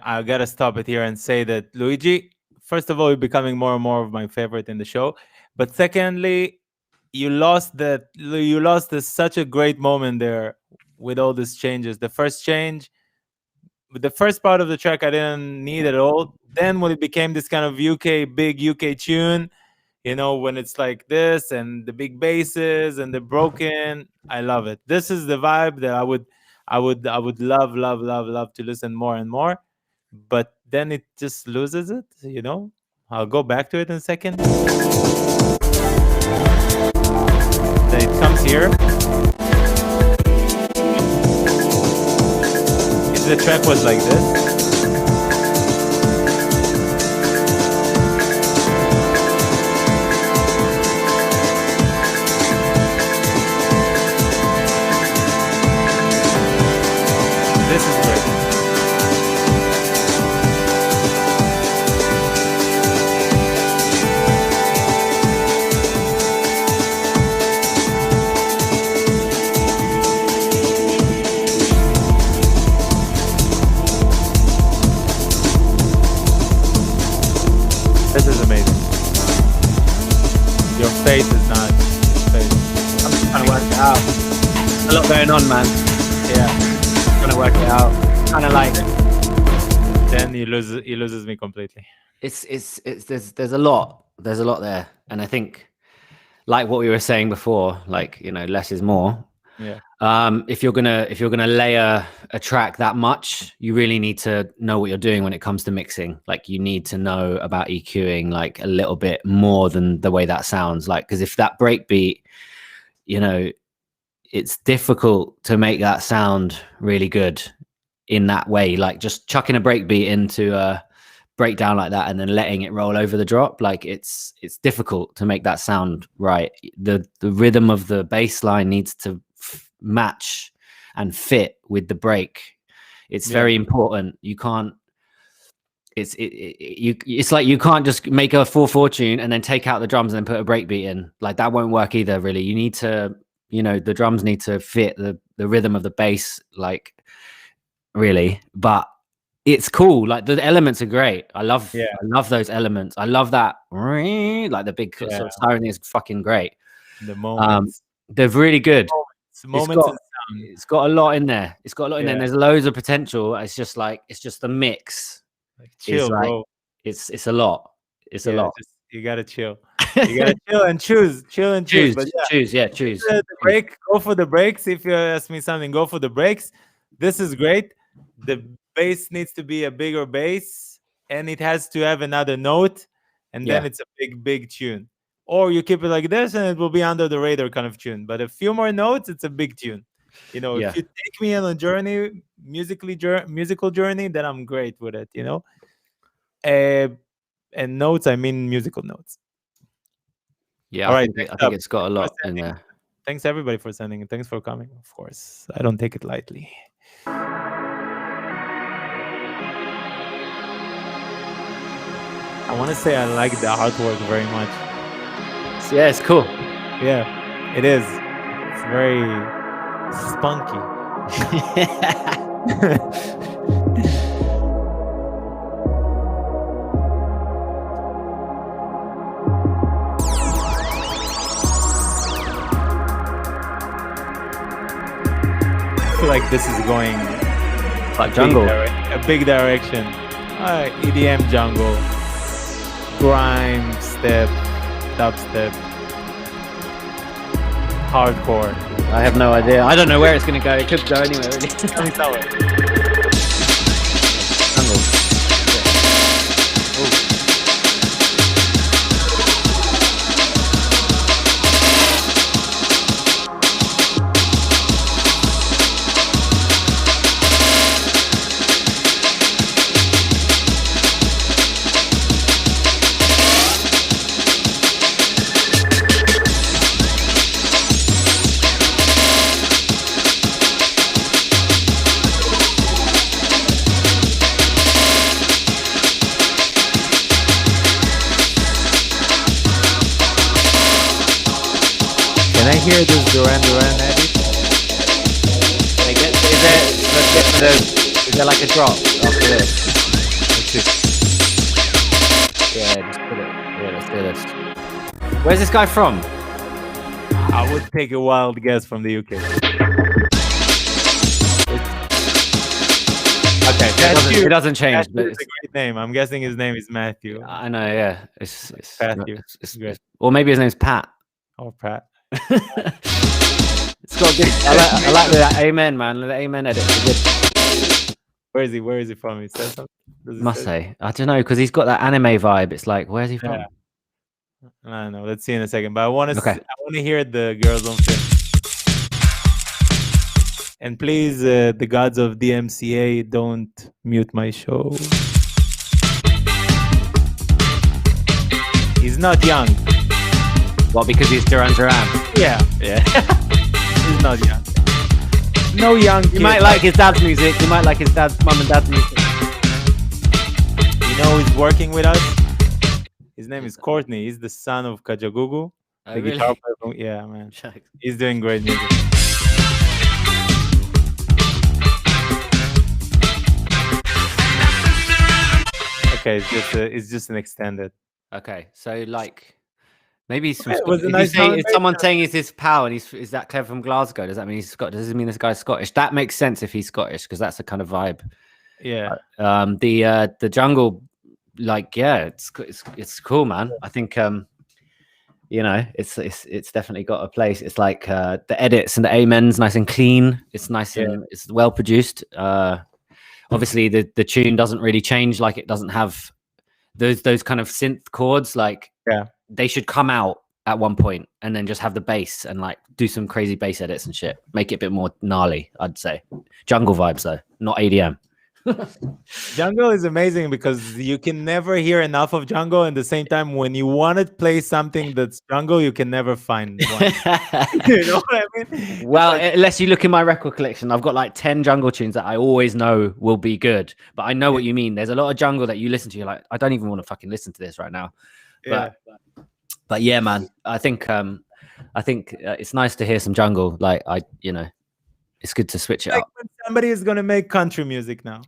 I gotta stop it here and say that Luigi, first of all, you're becoming more and more of my favorite in the show. But secondly, you lost such a great moment there with all these changes. The first change, the first part of the track, I didn't need at all. Then when it became this kind of big UK tune, when it's like this and the big basses and the broken, I love it. This is the vibe that I would love to listen more and more. But then it just loses it, I'll go back to it in a second. Then it comes here. If the track was like this, this is great. This is amazing. Your face is not face. I'm just trying to work it out. A lot going on, man. Yeah. Trying to work it out. Kind of like Then he loses me completely. there's a lot there, and I think like what we were saying before, like less is more. Yeah. If you're gonna layer a track that much, you really need to know what you're doing when it comes to mixing. Like you need to know about EQing like a little bit more than the way that sounds. Like because if that breakbeat, it's difficult to make that sound really good in that way. Like just chucking a breakbeat into a breakdown like that and then letting it roll over the drop, like it's difficult to make that sound right. The rhythm of the bass line needs to match and fit with the break. It's very important. You can't it's like you can't just make a 4/4 tune and then take out the drums and then put a breakbeat in. Like that won't work either, really. You need to you know, the drums need to fit the rhythm of the bass, like really, but it's cool. Like the elements are great. I love those elements. I love that, like the big sort of siren is fucking great. The moments, they're really good. Moments it's got a lot in there. It's got a lot in there. And there's loads of potential. It's just the mix. Like, chill, bro. It's a lot. It's a lot. You gotta chill. You gotta chill and choose. But choose. The break. Go for the breaks. If you ask me something, go for the breaks. This is great. The bass needs to be a bigger bass, and it has to have another note, and then it's a big tune. Or you keep it like this, and it will be under the radar kind of tune. But a few more notes, it's a big tune. You know, if you take me on a journey, musical journey, then I'm great with it. You know, and notes, I mean musical notes. Yeah, I think it's got a lot in there. Thanks everybody for sending it. Thanks for coming. Of course, I don't take it lightly. I want to say I like the artwork very much. Yeah, it's cool. Yeah, it is. It's very spunky. I feel like this is going like jungle, a big direction. EDM jungle, grime step, dubstep, hardcore. I have no idea. I don't know where it's going to go. It could go anywhere, really. Jungle. Can I hear this Duran Duran edit? Is there like a drop after this? Let's see. Yeah, just put it. Yeah, let's do this. Where's this guy from? I would take a wild guess from the UK. Okay, it doesn't change. But it's a great name. I'm guessing his name is Matthew. I know, yeah. It's Matthew. Or maybe his name's Pat. Or Pat. It's got good. I like that amen, man. The amen edit. Good. Where is he from? He says something. Must say. I don't know, because he's got that anime vibe. It's like, where's he from? Yeah. I don't know. Let's see in a second. But I want to hear the girls on film. And please, the gods of DMCA, don't mute my show. He's not young. Well, because he's Duran Duran. Yeah. He's not young. No young kid. You might like his dad's music. You might like his dad's mum and dad's music. You know who's working with us? His name is Courtney. He's the son of Kajagugu. The guitar player. Yeah, man. He's doing great music. Okay, it's just an extended. Okay, so like maybe some. Nice if someone's saying he's his pal and is that Clever from Glasgow, does that mean he's Scottish? Does it mean this guy's Scottish? That makes sense if he's Scottish, because that's the kind of vibe. Yeah. The jungle, like, yeah, it's cool, man. I think you know, it's definitely got a place. It's like the edits and the amens nice and clean. It's nice and it's well produced. Obviously the tune doesn't really change, like it doesn't have those kind of synth chords. Like they should come out at one point and then just have the bass and like do some crazy bass edits and shit. Make it a bit more gnarly, I'd say. Jungle vibes though, not ADM. Jungle is amazing because you can never hear enough of jungle, and at the same time when you want to play something that's jungle, you can never find one. You know what I mean? Well, unless you look in my record collection, I've got like 10 jungle tunes that I always know will be good, but I know what you mean. There's a lot of jungle that you listen to, you're like, I don't even want to fucking listen to this right now. But yeah, man, I think I think it's nice to hear some jungle. Like it's good to switch it Like up. when somebody is gonna make country music now.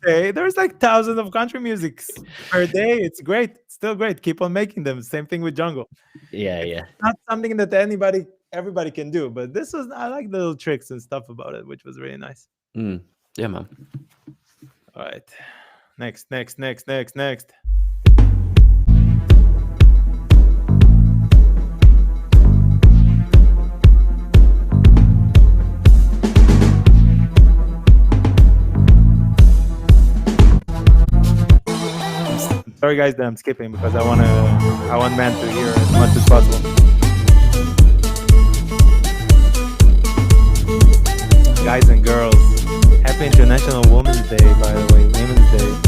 Hey, there's like thousands of country musics per day. It's great. It's still great. Keep on making them. Same thing with jungle. Yeah. Not something that everybody can do, but I like the little tricks and stuff about it, which was really nice. Yeah, man. All right. Next. Sorry guys that I'm skipping because I want man to hear as much as possible. Guys and girls, happy International Women's Day, by the way, Women's Day.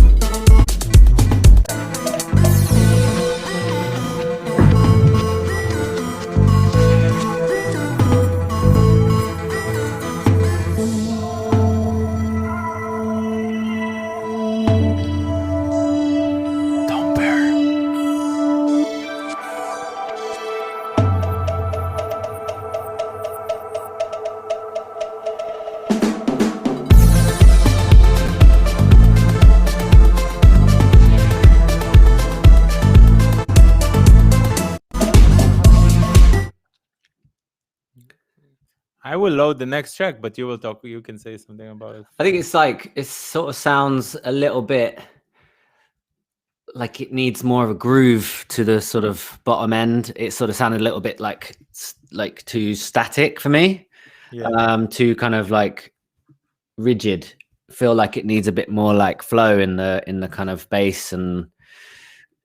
I will load the next track, but you will talk. You can say something about it. I think it's like it sort of sounds a little bit like it needs more of a groove to the sort of bottom end. It sort of sounded a little bit like too static for me. Yeah. Too kind of like rigid. Feel like it needs a bit more like flow in the kind of bass, and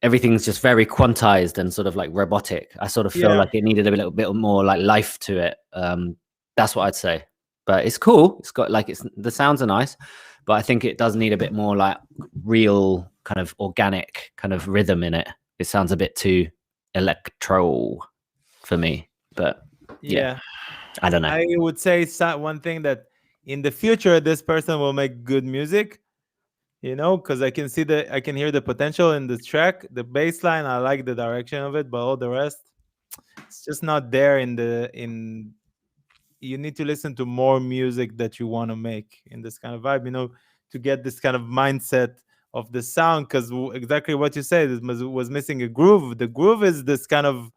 everything's just very quantized and sort of like robotic. I sort of feel like it needed a little bit more like life to it. That's what I'd say. But it's cool. It's got like the sounds are nice, but I think it does need a bit more like real kind of organic kind of rhythm in it. It sounds a bit too electro for me. But yeah. I don't know. I would say one thing that in the future this person will make good music, because I can hear the potential in this track. The bass line, I like the direction of it, but all the rest, it's just not there you need to listen to more music that you want to make in this kind of vibe, to get this kind of mindset of the sound, because exactly what you said, it was missing a groove. The groove is this kind of,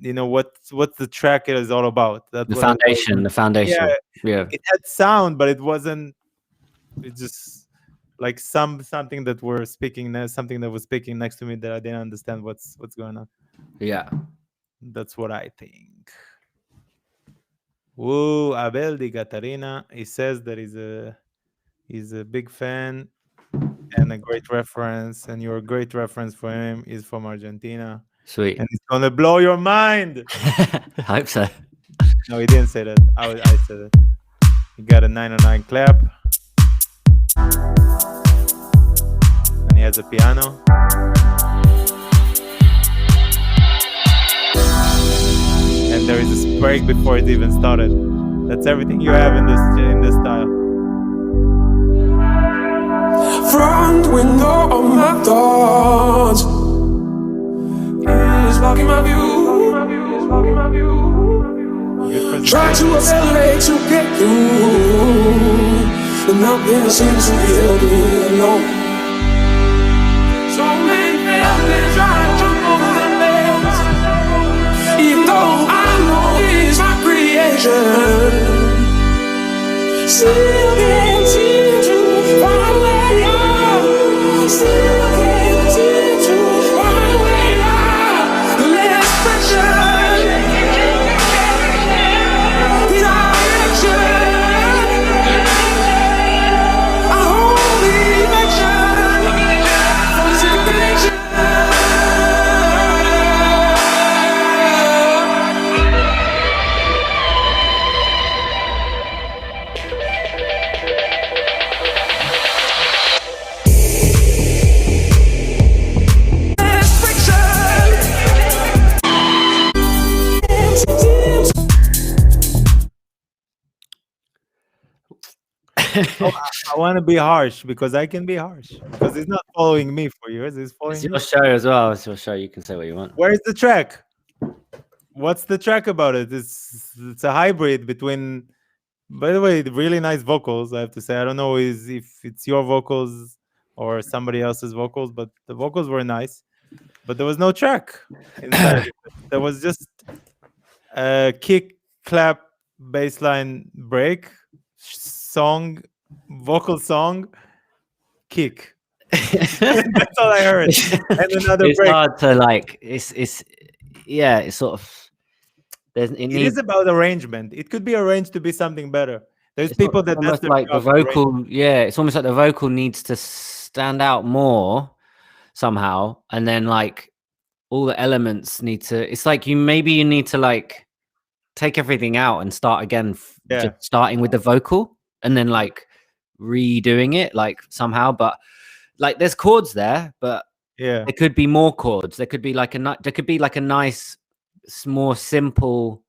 what the track is all about. That's the foundation. Yeah. It had sound, but it wasn't. It's just like something that was speaking next to me that I didn't understand what's going on. Yeah, that's what I think. Woo, Abel Di Catarina. He says that he's a big fan and a great reference, and you're a great reference for him. He's from Argentina. Sweet. And it's gonna blow your mind. I hope so. No, he didn't say that. I said it. He got a 909 clap. And he has a piano. And there is a break before it even started. That's everything you have in this style. Front window of my thoughts is blocking my view. Try to accelerate to get through, but nothing seems to be helping alone. So many feelings trying to jump over the ledge, even though I know it's my creation. Still can't seem to find a way out. Still can't seem to find a way out. Less pressure, direction. I hold the affection for this connection. I want to be harsh because I can be harsh because he's not following me for years. He's following It's your me. show as well. It's your show. You can say what you want. Where's the track? what's the track about it? It's a hybrid between. By the way, really nice vocals. I have to say, I don't know if it's your vocals or somebody else's vocals, but the vocals were nice. But there was no track inside. There was just a kick, clap, bassline, break, song, vocal song, kick. That's all I heard. And another It's break. hard to like. It's yeah. It's sort of. It is about arrangement. It could be arranged to be something better. There's It's people that that's almost their like the job, arrange. vocal. Yeah, it's almost like the vocal needs to stand out more somehow, and then like all the elements need to. It's like you need to like take everything out and start again. Yeah. Just starting with the vocal and then like redoing it like somehow, but like there's chords there, but Yeah, there could be more chords. There could be like a nice, more simple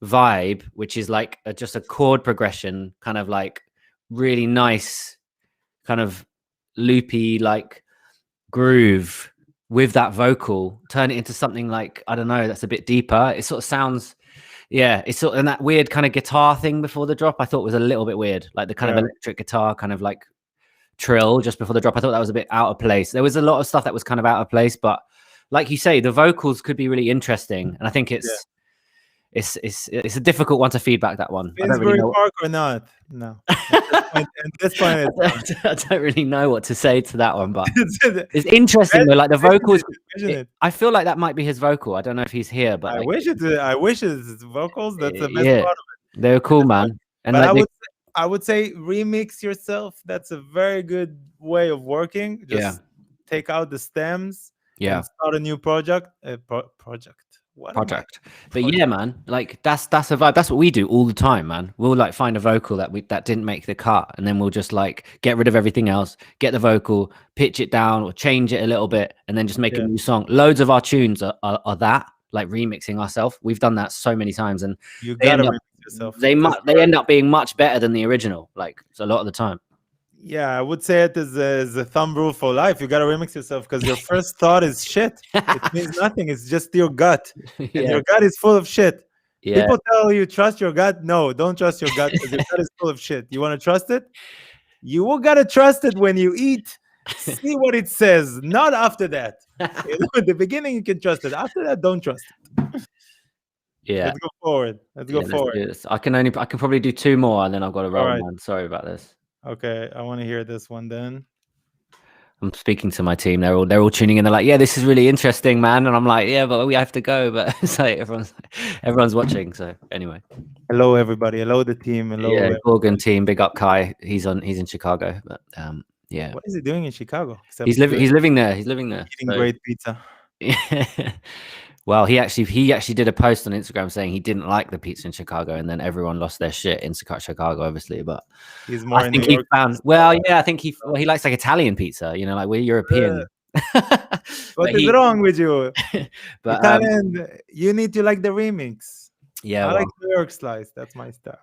vibe, which is like just a chord progression, kind of like really nice, kind of loopy like groove with that vocal. Turn it into something like, I don't know, that's a bit deeper. It sort of sounds, yeah, it's sort of, and that weird kind of guitar thing before the drop I thought was a little bit weird, like the kind of electric guitar kind of like trill just before the drop. I thought that was a bit out of place. There was a lot of stuff that was kind of out of place, but like you say, the vocals could be really interesting, and I think it's a difficult one to feedback, that one. I don't Finsbury really know. Park or not? No. At this point, I don't really know what to say to that one, but it's it's interesting though. Like the vocals, Imagine it. I feel like that might be his vocal. I don't know if he's here, but I like, wish it's vocals. That's the best yeah, part of it. they're cool, man. And But like I would say remix yourself. That's a very good way of working. Just take out the stems. yeah. And start a new project. Project. What am I- Project. But yeah, man, like that's a vibe. That's what we do all the time, man. We'll like find a vocal that didn't make the cut, and then we'll just like get rid of everything else, get the vocal, pitch it down or change it a little bit, and then just make a new song. Loads of our tunes are that, like remixing ourselves. We've done that so many times, and You they gotta end up- remix yourself. they end up being much better than the original, like a lot of the time. Yeah, I would say it is a thumb rule for life. You gotta remix yourself because your first thought is shit. It means nothing. It's just your gut, and your gut is full of shit. Yeah. People tell you trust your gut. No, don't trust your gut because your gut is full of shit. You want to trust it? You will gotta trust it when you eat. See what it says, not after that. At the beginning, you can trust it. After that, don't trust it. Yeah. Let's go forward. Let's Yeah, go forward. do this. I can probably do two more, and then I've got to roll, right. man. Sorry about this. Okay, I want to hear this one then. I'm speaking to my team. They're all tuning in. They're like, "Yeah, this is really interesting, man." And I'm like, "Yeah, but we have to go." But it's like everyone's watching. So anyway, Hello, everybody. Hello, the team. Hello. yeah, Gorgon team, big up Kai. He's in Chicago, but yeah, What is he doing in Chicago? Except he's living there. He's living there. eating So- great pizza. Well, he actually did a post on Instagram saying he didn't like the pizza in Chicago, and then everyone lost their shit in Chicago, obviously. But He's more I in think New he York. found. Well, yeah, I think he likes like Italian pizza. You know, like we're European. What is wrong with you? But Italian, you need to like the remix. yeah, I well, like New York slice. That's my style.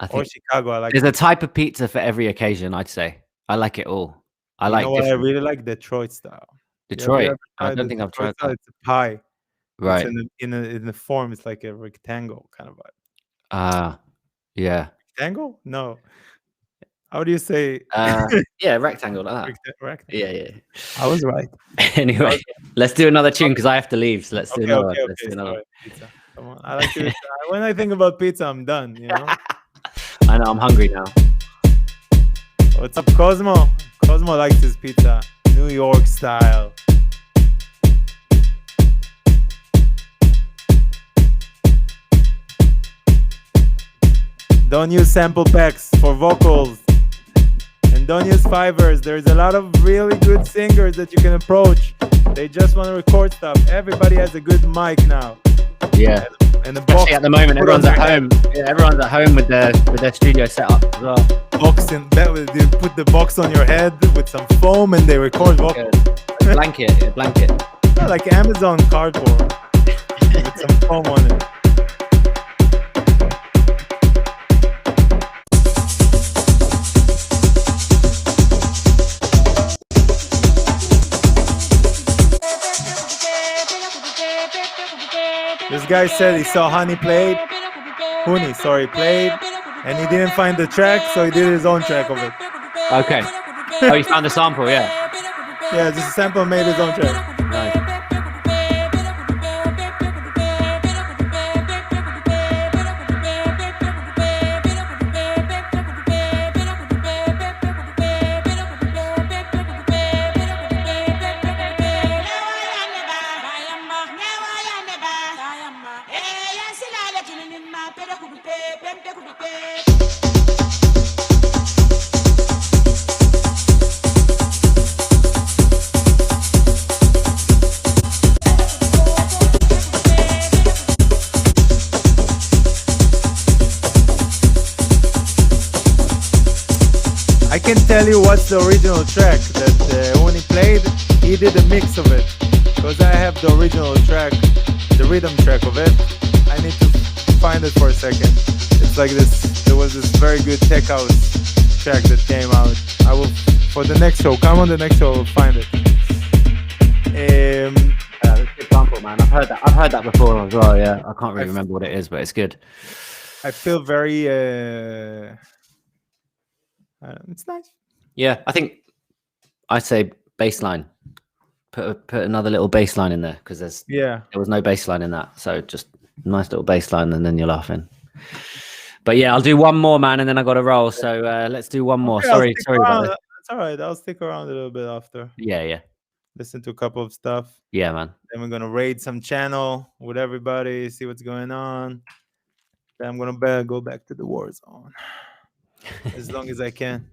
I Or think Chicago. I like. there's a type of pizza for every occasion. I'd say I like it all. I You like know what I different- really like? Detroit style. You Detroit. ever I tried don't the think I've Detroit tried style? that. It's a pie. Right. It's in the form. It's like a rectangle kind of vibe. Yeah. Rectangle? No. How do you say? Yeah, rectangle like that. Rectangle. Yeah. I was right. Anyway, let's do another tune because I have to leave. So let's do another. one. Let's do another. Sorry, pizza. Come on. I like to. When I think about pizza, I'm done. You know. I know I'm hungry now. What's up, Cosmo? Cosmo likes his pizza, New York style. Don't use sample packs for vocals. And don't use Fivers. There's a lot of really good singers that you can approach. They just want to record stuff. Everybody has a good mic now. Yeah. And the box, Especially at the moment, everyone's at home. Yeah, everyone's at home with their studio setup as well. box in that you put the box on your head with some foam and they record vocals. A blanket. Yeah, like Amazon cardboard with some foam on it. guy said he saw Honey played, and he didn't find the track, so he did his own track of it. Okay. Oh, you found the sample, yeah. Yeah, just a sample, made his own track. Nice. I can tell you what's the original track that when he played, he did a mix of it. Because I have the original track, the rhythm track of it. I need to find it for a second. It's like this, there was this very good tech house track that came out. I will, for the next show, come on the next show, we'll find it. That's a good sample, man. I've heard that before as well, yeah. I can't really remember what it is, but it's good. I feel very, it's nice. Yeah, I think I'd say bass line. Put another little bass line in there because there was no bass line in that. So just nice little bass line and then you're laughing. But yeah, I'll do one more, man, and then I got to roll. So let's do one more. Okay, Sorry about this. It's all right. I'll stick around a little bit after. Yeah. Listen to a couple of stuff. Yeah, man. Then we're gonna raid some channel with everybody, see what's going on. Then I'm gonna go back to the war zone as long as I can.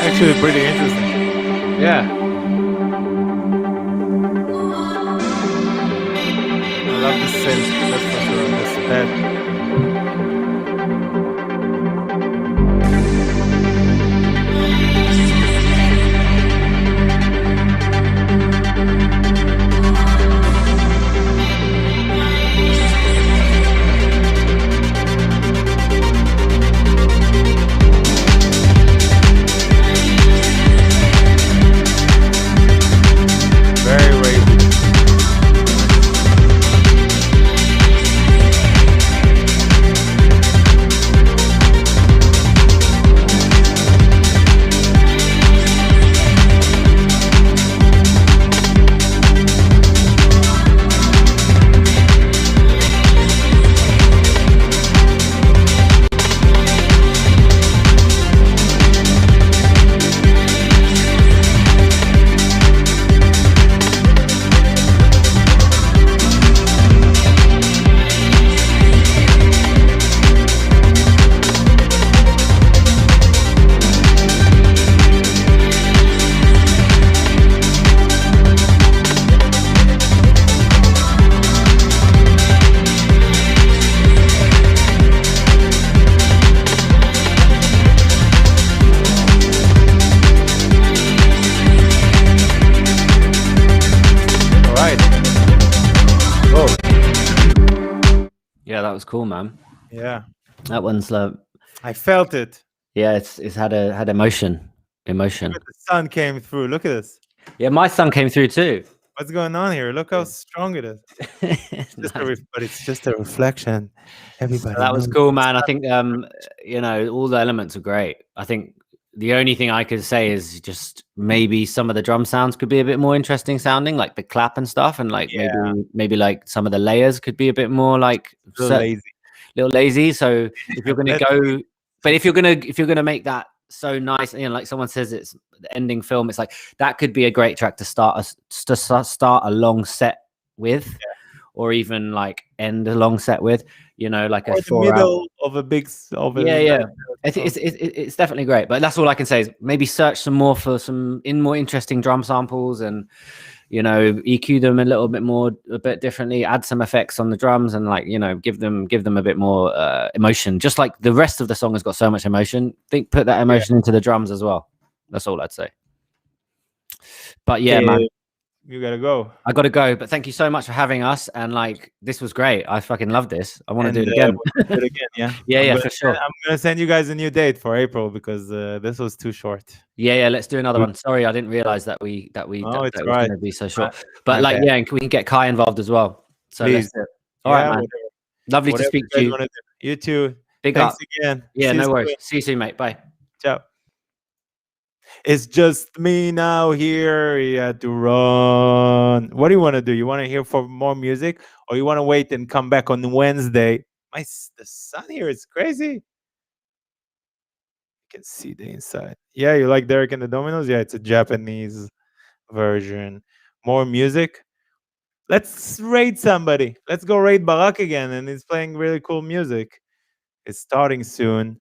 Actually, pretty interesting. Yeah. I love the synth. That's for sure. That's bad. Very racist. was cool, man. Yeah, That one's I felt it. yeah, it's had emotion. Look at the sun came through. Look at this. Yeah, my son came through too. What's going on here? Look how strong it is. Nice. But it's just a reflection. Everybody. That was knows. cool, man. I think all the elements are great. I think the only thing I could say is just maybe some of the drum sounds could be a bit more interesting sounding, like the clap and stuff, and like maybe like some of the layers could be a bit more like A little lazy. So if you're gonna go, but if you're gonna make that so nice, like someone says, it's the ending film. It's like that could be a great track to start a long set with, or even like end a long set with. Like or a the middle of a big. It's definitely great. But that's all I can say is maybe search some more for some more interesting drum samples and EQ them a bit differently, add some effects on the drums and like give them a bit more emotion, just like the rest of the song has got so much emotion. Put that emotion into the drums as well. That's all I'd say. But man, you gotta go. I gotta go, but thank you so much for having us, and like this was great. I fucking love this. I want to do it again. We'll do it again, yeah, for sure. I'm gonna send you guys a new date for April because this was too short. Yeah, let's do another one. Sorry, I didn't realize that was going to be so short. But like, and we can get Kai involved as well. So please. All right, man. Lovely to speak to you. You too. Big Thanks up again. Yeah, no worries. See you soon, mate. Bye. Ciao. It's just me now here. You had to run. What do you want to do? You want to hear for more music, or you want to wait and come back on Wednesday? The sun here is crazy. You can see the inside. Yeah, you like Derek and the Dominoes? Yeah, it's a Japanese version. More music. Let's raid somebody. Let's go raid Barak again, and he's playing really cool music. It's starting soon.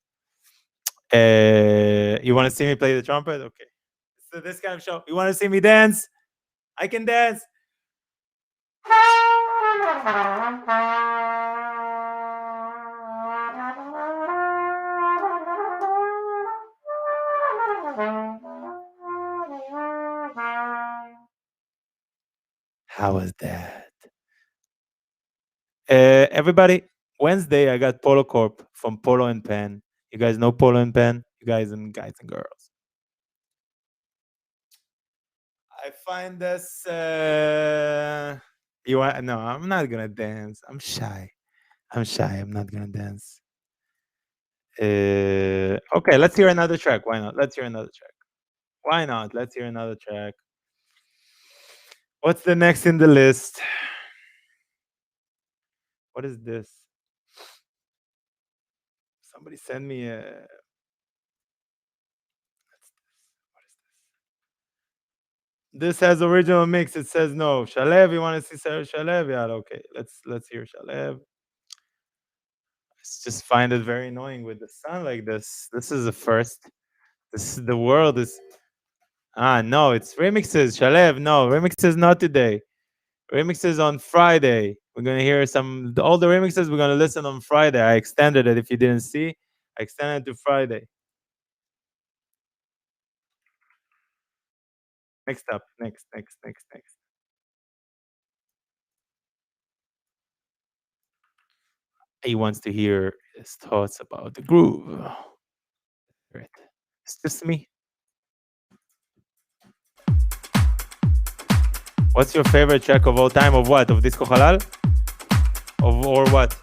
You want to see me play the trumpet? Okay. So this kind of show. You want to see me dance? I can dance. How was that? Everybody, Wednesday I got Polo Corp from Polo and Pen. You guys know Polo and Pen? You guys and girls. I find this. You want? No, I'm not gonna dance. I'm shy. I'm not gonna dance. Okay, let's hear another track. Why not? Let's hear another track. Why not? Let's hear another track. What's the next in the list? What is this? Somebody send me a. This has original mix. It says no. Shalev, you want to see Shalev? Yeah, okay. Let's hear Shalev. I just find it very annoying with the sun like this. This is the first. This is the world is. No, it's remixes. Shalev, no, remixes not today. Remixes on Friday. We're gonna hear all the remixes. We're gonna listen on Friday. I extended it. If you didn't see, I extended it to Friday. Next up. Next. He wants to hear his thoughts about the groove. Right. It's just me. What's your favorite track of all time? Of what? Of Disco Halal? Or what?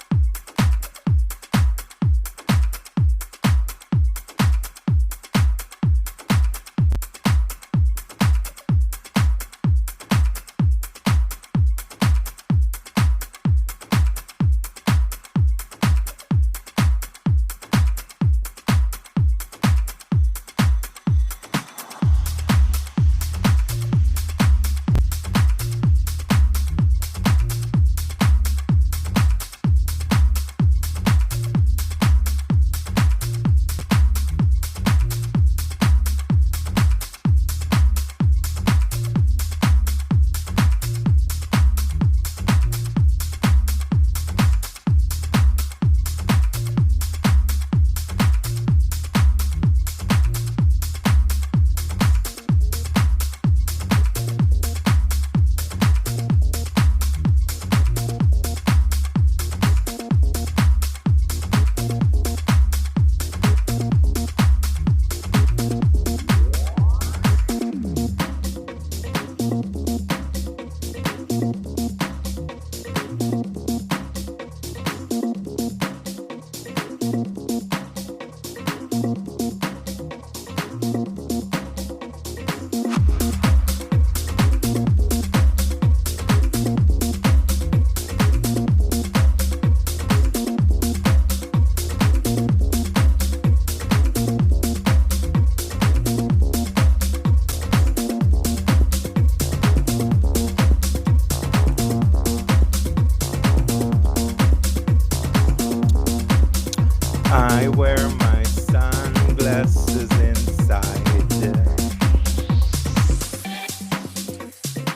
I wear my sunglasses inside.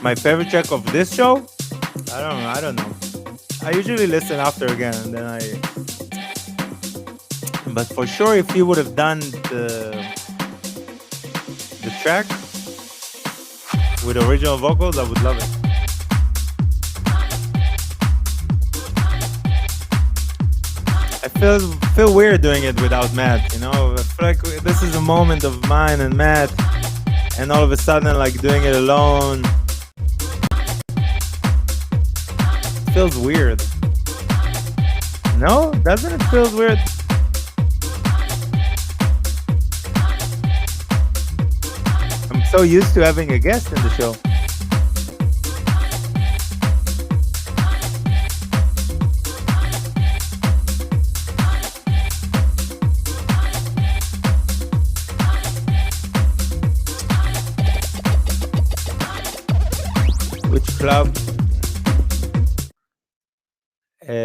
My favorite track of this show? I don't know. I usually listen after again, and then I. But for sure, if he would have done the track with original vocals, I would love it. I feel weird doing it without Matt, you know? I feel like this is a moment of mine and Matt, and all of a sudden, like, doing it alone feels weird. No? Doesn't it feel weird? I'm so used to having a guest in the show. Which club?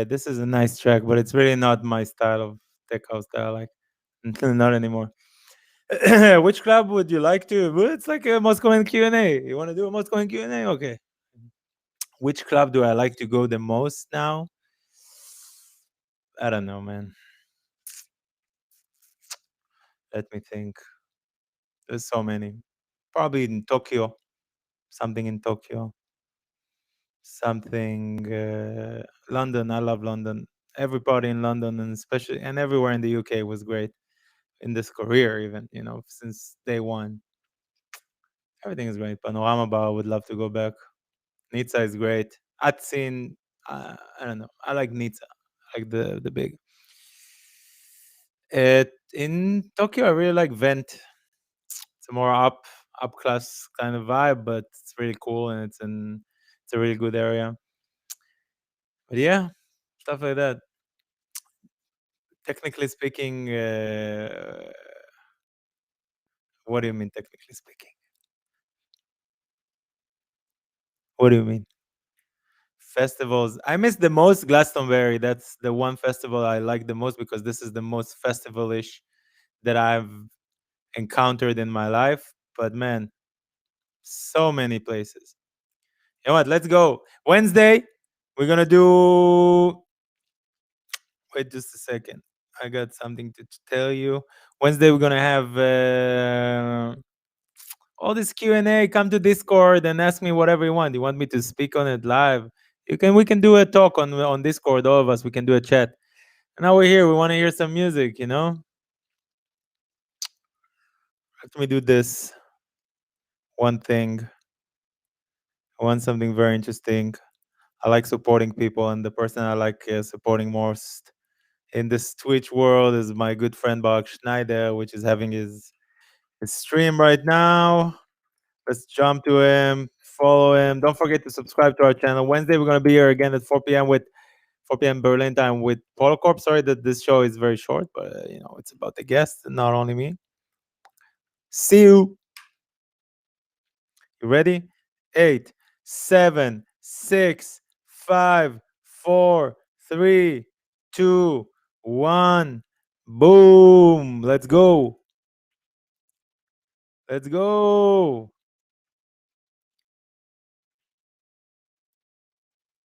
This is a nice track, but it's really not my style of tech house that I like. Not anymore. Which club would you like to? Well, it's like a Moscow and Q&A. You want to do a Moscow and Q&A? Okay. Which club do I like to go the most now? I don't know, man. Let me think. There's so many. Probably in Tokyo. Something in Tokyo. Something London. I love London. Every party in London, and especially and everywhere in the UK was great. In this career, even, you know, since day one. Everything is great. Panorama Bar, would love to go back. Nizza is great. Atsin, I don't know. I like Nizza. I like the big. In Tokyo, I really like Vent. It's a more up class kind of vibe, but it's really cool and it's a really good area. But yeah, stuff like that. Technically speaking, what do you mean technically speaking? What do you mean? Festivals. I miss the most Glastonbury. That's the one festival I like the most because this is the most festival-ish that I've encountered in my life. But man, so many places. You know what? Let's go. Wednesday, we're gonna do. Wait just a second. I got something to tell you. Wednesday, we're gonna have all this Q&A. Come to Discord and ask me whatever you want. You want me to speak on it live? We can do a talk on Discord. All of us, we can do a chat. And now we're here. We want to hear some music. You know. Let me do this. One thing. I want something very interesting. I like supporting people, and the person I like supporting most in this Twitch world is my good friend Barak Schneider, which is having his stream right now. Let's jump to him, follow him. Don't forget to subscribe to our channel. Wednesday, we're going to be here again at 4 p.m. with 4 p.m. Berlin time with Polo Corp. Sorry that this show is very short, but you know, it's about the guests and not only me. See you. You ready? 8, 7, 6, 5, 4, 3, 2, 1. Boom. Let's go. Let's go.